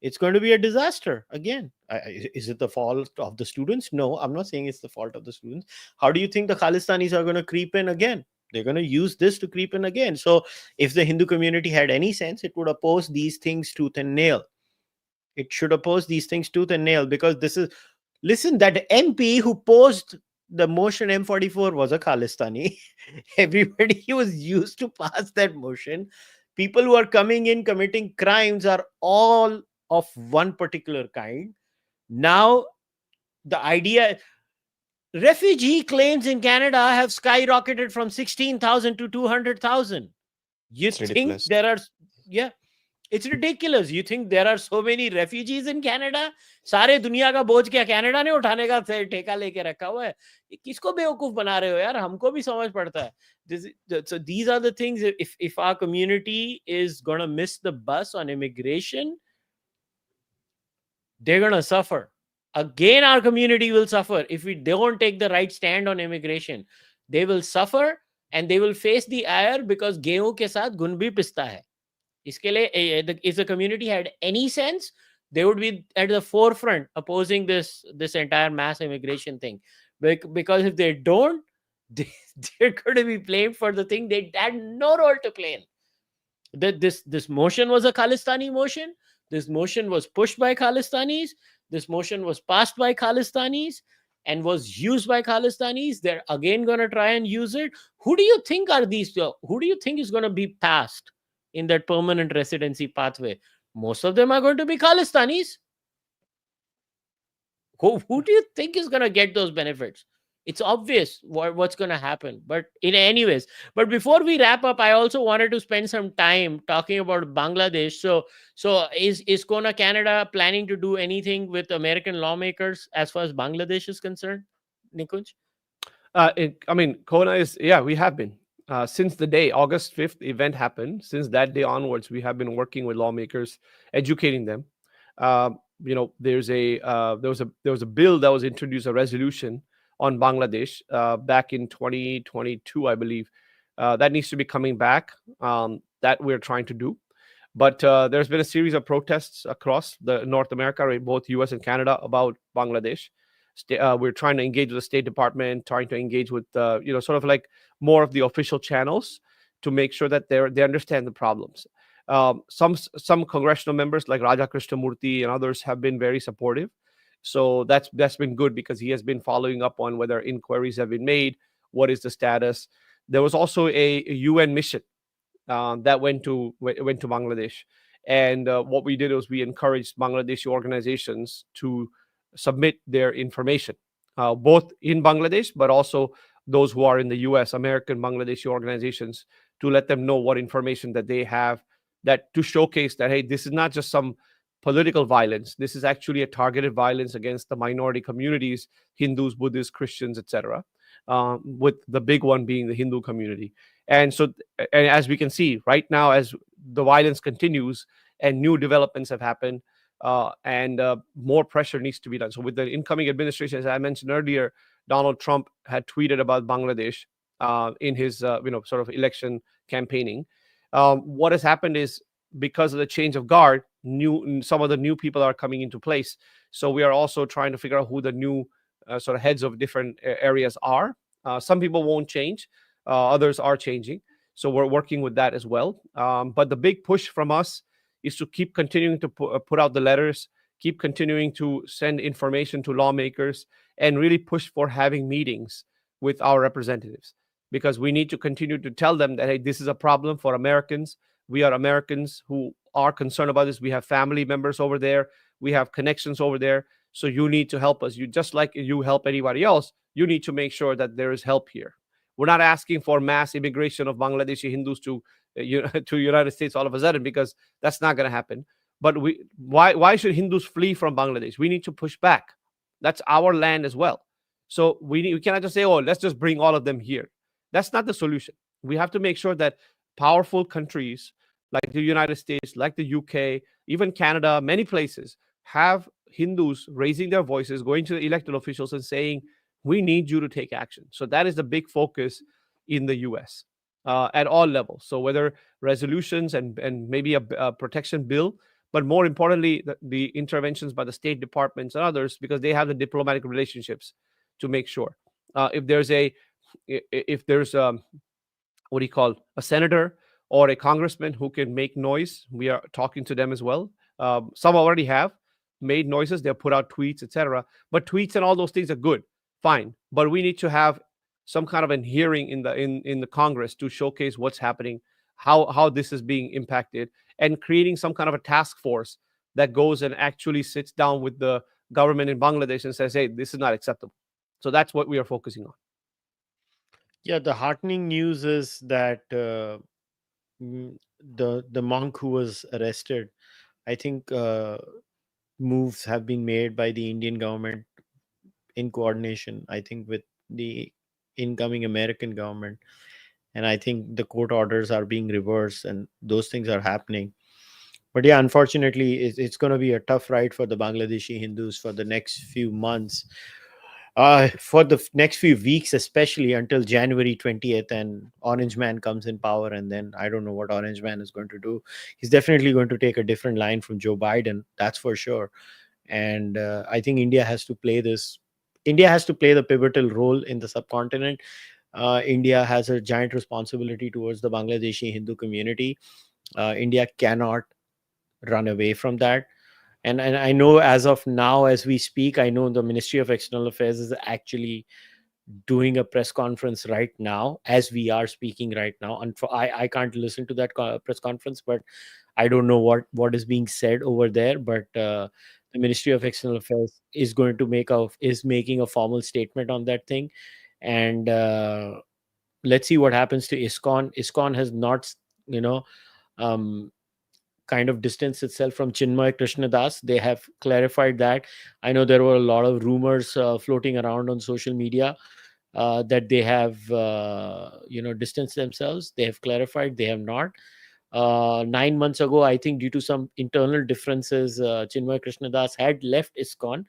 It's going to be a disaster again. Is it the fault of the students? No, I'm not saying it's the fault of the students. How do you think the Khalistanis are going to creep in again? They're going to use this to creep in again. So if the Hindu community had any sense, it would oppose these things tooth and nail. It should oppose these things tooth and nail, because this is... Listen, that MP who posed the motion M44 was a Khalistani. Everybody was used to pass that motion. People who are coming in committing crimes are all of one particular kind. Now, the idea... refugee claims in Canada have skyrocketed from 16,000 to 200,000. You think ridiculous. there are... Yeah, it's ridiculous. You think there are so many refugees in Canada? सारे दुनिया का बोझ क्या Canada ने उठाने का ठेका लेके रखा हुआ है? किसको बेवकूफ बना रहे हो यार? हमको भी समझ पड़ता है. So these are the things. If our community is gonna miss the bus on immigration, they're gonna suffer. Again, our community will suffer if we don't take the right stand on immigration. They will suffer and they will face the ire, because गेहूं के साथ गुण भी पिसता है. इसके लिए, if the community had any sense, they would be at the forefront opposing this entire mass immigration thing. Because if they don't, they're going to be blamed for the thing they had no role to play in. That this motion was a Khalistani motion. This motion was pushed by Khalistanis. This motion was passed by Khalistanis and was used by Khalistanis. They're again going to try and use it. Who do you think are these? Who do you think is going to be passed in that permanent residency pathway? Most of them are going to be Khalistanis. Who do you think is going to get those benefits? It's obvious what's going to happen. But in anyways, but before we wrap up, I also wanted to spend some time talking about Bangladesh. So is CoHNA Canada planning to do anything with American lawmakers as far as Bangladesh is concerned, Nikunj? I mean, CoHNA is, yeah, we have been. Since the day August 5th event happened, since that day onwards, we have been working with lawmakers, educating them. There was a bill that was introduced, a resolution on Bangladesh back in 2022, I believe. That needs to be coming back. That we're trying to do. But there's been a series of protests across the North America, right, both U.S. and Canada, about Bangladesh. We're trying to engage with the State Department, trying to engage with sort of like more of the official channels to make sure that they understand the problems. Some congressional members like Raja Krishnamurthy and others have been very supportive. So that's been good because he has been following up on whether inquiries have been made, what is the status. There was also a UN mission that went to Bangladesh, and what we did was we encouraged Bangladeshi organizations to submit their information, both in Bangladesh, but also those who are in the U.S., American Bangladeshi organizations, to let them know what information that they have, that to showcase that, hey, this is not just some political violence. This is actually a targeted violence against the minority communities, Hindus, Buddhists, Christians, etc., with the big one being the Hindu community. And so, and as we can see right now, as the violence continues and new developments have happened, and more pressure needs to be done. So with the incoming administration, as I mentioned earlier, Donald Trump had tweeted about Bangladesh in his sort of election campaigning. What has happened is, because of the change of guard, some of the new people are coming into place. So we are also trying to figure out who the new sort of heads of different areas are. Some people won't change, others are changing. So we're working with that as well. But the big push from us is to keep continuing to put out the letters, keep continuing to send information to lawmakers, and really push for having meetings with our representatives, because we need to continue to tell them that, hey, this is a problem for Americans. We are Americans who are concerned about this. We have family members over there. We have connections over there. So you need to help us. You, just like you help anybody else, you need to make sure that there is help here. We're not asking for mass immigration of Bangladeshi Hindus to to United States all of a sudden, because that's not going to happen. But why should Hindus flee from Bangladesh? We need to push back. That's our land as well. So we cannot just say, oh, let's just bring all of them here. That's not the solution. We have to make sure that powerful countries like the United States, like the UK, even Canada, many places have Hindus raising their voices, going to the elected officials and saying, we need you to take action. So that is the big focus in the US at all levels. So whether resolutions and maybe a protection bill, but more importantly, the interventions by the State Departments and others, because they have the diplomatic relationships to make sure. If there's what do you call, a senator or a congressman who can make noise, we are talking to them as well. Some already have made noises. They'll put out tweets, etc. But tweets and all those things are good, fine. But we need to have some kind of a hearing in the Congress to showcase what's happening, how this is being impacted, and creating some kind of a task force that goes and actually sits down with the government in Bangladesh and says, hey, this is not acceptable. So that's what we are focusing on. Yeah, the heartening news is that the monk who was arrested, I think moves have been made by the Indian government in coordination, I think, with the incoming American government. And I think the court orders are being reversed and those things are happening. But yeah, unfortunately, it's going to be a tough ride for the Bangladeshi Hindus for the next few months. For the next few weeks, especially until January 20th, and Orange Man comes in power. And then I don't know what Orange Man is going to do. He's definitely going to take a different line from Joe Biden. That's for sure. And I think India has to play the pivotal role in the subcontinent. India has a giant responsibility towards the Bangladeshi Hindu community. India cannot run away from that. And I know as of now, as we speak, I know the Ministry of External Affairs is actually doing a press conference right now as we are speaking right now. And I can't listen to that press conference, but I don't know what is being said over there. But the Ministry of External Affairs is going to is making a formal statement on that thing. And let's see what happens to ISKCON has not, you know, um, kind of distanced itself from Chinmay Krishnadas. They have clarified that. I know there were a lot of rumors floating around on social media that they have, distanced themselves. They have clarified they have not. 9 months ago, I think, due to some internal differences, Chinmay Krishnadas had left ISKCON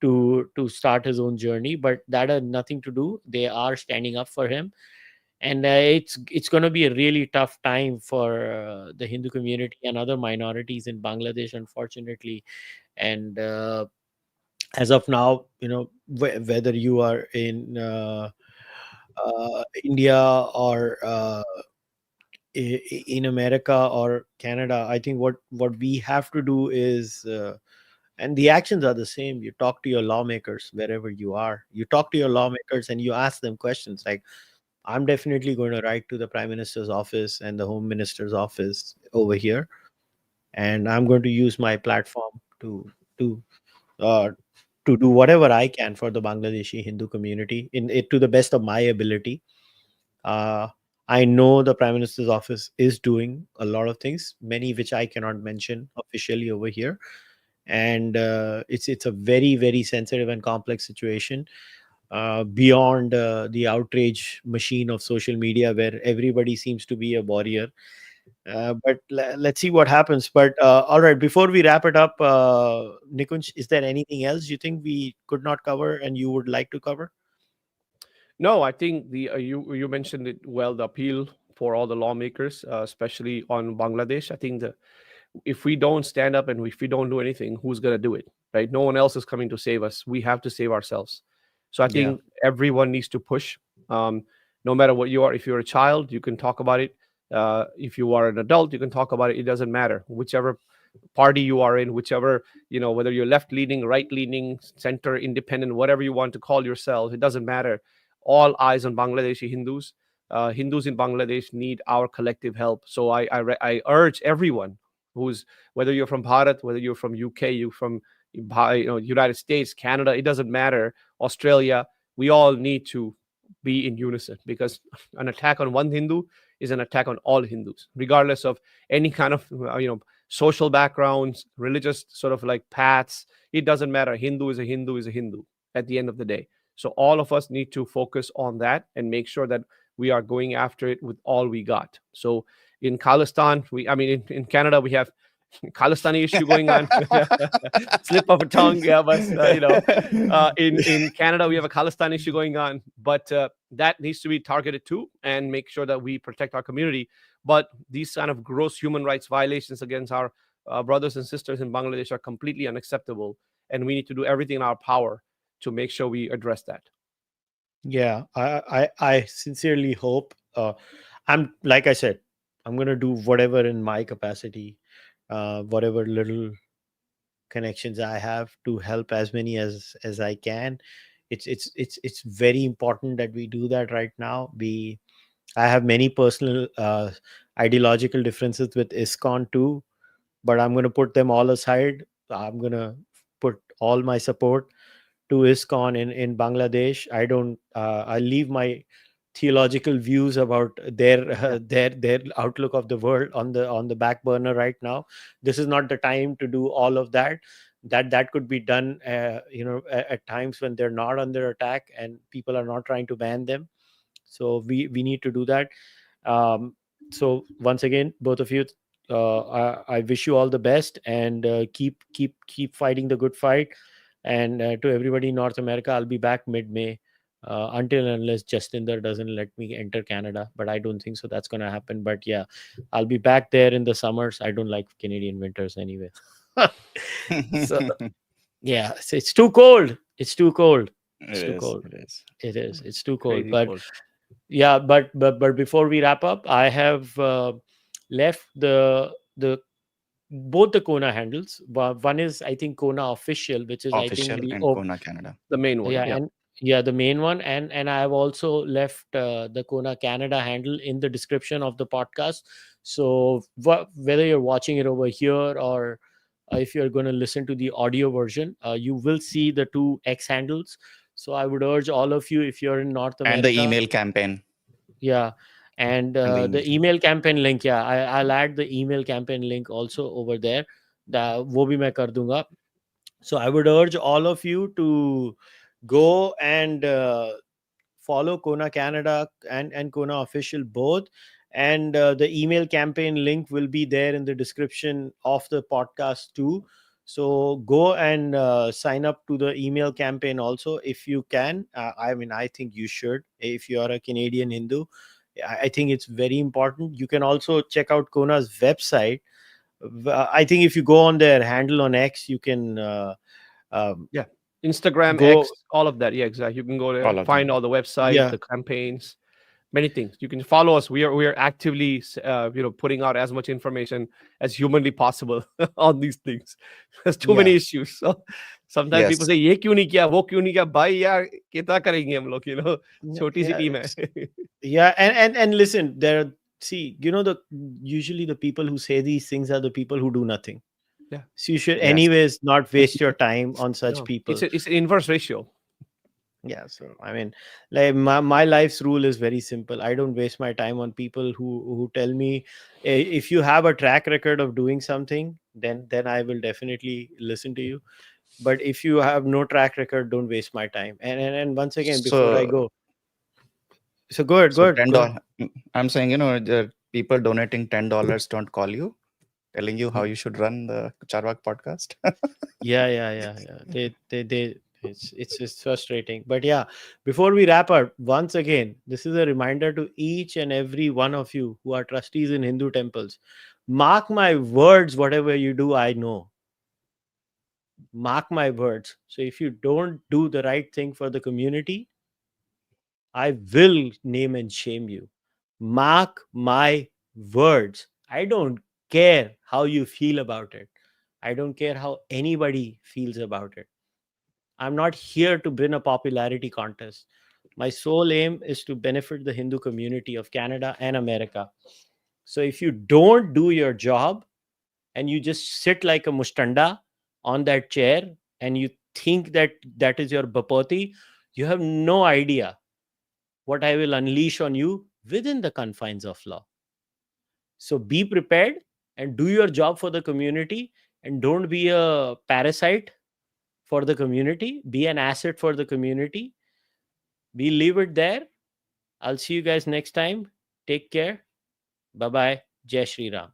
to start his own journey, but that had nothing to do. They are standing up for him, and it's going to be a really tough time for the Hindu community and other minorities in Bangladesh, unfortunately. And as of now, whether you are in India or in America or Canada, I think what we have to do is, and the actions are the same. You talk to your lawmakers wherever you are. You talk to your lawmakers and you ask them questions like, I'm definitely going to write to the Prime Minister's office and the Home Minister's office over here, and I'm going to use my platform to uh, to do whatever I can for the Bangladeshi Hindu community in it to the best of my ability. Uh, I know the Prime Minister's office is doing a lot of things, many which I cannot mention officially over here, and it's a very very sensitive and complex situation, beyond the outrage machine of social media where everybody seems to be a warrior. But let's see what happens. But all right, before we wrap it up, Nikunj, is there anything else you think we could not cover and you would like to cover? No, I think the you mentioned it well. The appeal for all the lawmakers, especially on Bangladesh. I think the if we don't stand up and if we don't do anything, who's going to do it? Right? No one else is coming to save us. We have to save ourselves. So I Yeah. think everyone needs to push. No matter what you are, if you're a child, you can talk about it. If you are an adult, you can talk about it. It doesn't matter. Whichever party you are in, whichever, whether you're left leaning, right leaning, center, independent, whatever you want to call yourself, it doesn't matter. All eyes on Bangladeshi Hindus. Hindus in Bangladesh need our collective help. So I urge everyone who's, whether you're from Bharat, whether you're from UK, you from United States, Canada, it doesn't matter, Australia, we all need to be in unison, because an attack on one Hindu is an attack on all Hindus, regardless of any kind of social backgrounds, religious sort of like paths. It doesn't matter. Hindu is a Hindu is a Hindu at the end of the day. So all of us need to focus on that and make sure that we are going after it with all we got. So in Khalistan, in Canada, we have Khalistani issue going on. Slip of a tongue, yeah, but in Canada we have a Khalistan issue going on, but that needs to be targeted too, and make sure that we protect our community. But these kind of gross human rights violations against our brothers and sisters in Bangladesh are completely unacceptable, and we need to do everything in our power to make sure we address that. Yeah, I sincerely hope. I'm like I said, I'm gonna do whatever in my capacity, whatever little connections I have to help as many as I can. It's very important that we do that right now. I have many personal ideological differences with ISKCON too, but I'm gonna put them all aside. I'm gonna put all my support to ISKCON in Bangladesh. I leave my theological views about their outlook of the world on the back burner right now. This is not the time to do all of that. That could be done, at times when they're not under attack and people are not trying to ban them. So we need to do that. So once again, both of you, I wish you all the best, and keep fighting the good fight. And to everybody in North America, I'll be back mid-May, until and unless Jastinder doesn't let me enter Canada, but I don't think so that's going to happen. But yeah, I'll be back there in the summers. I don't like Canadian winters anyway. So yeah, it's too cold. It's too cold. It's too cold. It is. It is. It's too cold. Crazy But cold. yeah, but before we wrap up, I have left the both the CoHNA handles. One is, I think, CoHNA official, which is, I think, Official the and CoHNA Canada. The main one. yeah, Yeah. and yeah, the main one, and I have also left the CoHNA Canada handle in the description of the podcast. So whether you're watching it over here or if you're going to listen to the audio version, you will see the two X handles. So I would urge all of you, if you're in North And the America, email campaign. yeah, and And the the email campaign link, yeah, I'll add the email campaign link also over there. वो भी मैं कर दूंगा. So I would urge all of you to go and follow CoHNA Canada and CoHNA official both. And the email campaign link will be there in the description of the podcast too. So go and sign up to the email campaign also if you can. I mean, I think you should. If you are a Canadian Hindu, I think it's very important. You can also check out CoHNA's website. I think if you go on their handle on X, you can Yeah. Instagram, go. X, all of that. Yeah, exactly. You can go there, all of find them. all the website, Yeah. the campaigns, many things. You can follow us. We are actively putting out as much information as humanly possible on these things. There's too many Yeah. issues. So sometimes people Yes. say, "ये क्यों नहीं किया, वो क्यों नहीं किया, भाई यार कितना करेंगे हम लोग?" छोटी सी Yeah, टीम है. yeah, and listen, there are, see, the usually the people who say these things are the people who do nothing. Yeah. So you should Yes. anyways not waste your time on such No, people. it's an inverse ratio. Yeah, so I mean, like my life's rule is very simple. I don't waste my time on people who tell me, if you have a track record of doing something, then I will definitely listen to you. But if you have no track record, don't waste my time. And once again, before I So, go, so go ahead, so go ahead. $10. I'm saying, the people donating $10 don't call you, telling you how you should run the Cārvāka podcast. Yeah. They it's frustrating. But yeah, before we wrap up, once again, this is a reminder to each and every one of you who are trustees in Hindu temples. Mark my words, whatever you do, I know. Mark my words. So if you don't do the right thing for the community, I will name and shame you. Mark my words. I don't care how you feel about it. I don't care how anybody feels about it. I'm not here to win a popularity contest. My sole aim is to benefit the Hindu community of Canada and America. So if you don't do your job and you just sit like a mushtanda on that chair and you think that that is your bapati, you have no idea what I will unleash on you within the confines of law. So be prepared and do your job for the community, and don't be a parasite for the community. Be an asset for the community. We leave it there. I'll see you guys next time. Take care. Bye bye. Jai Shri Ram.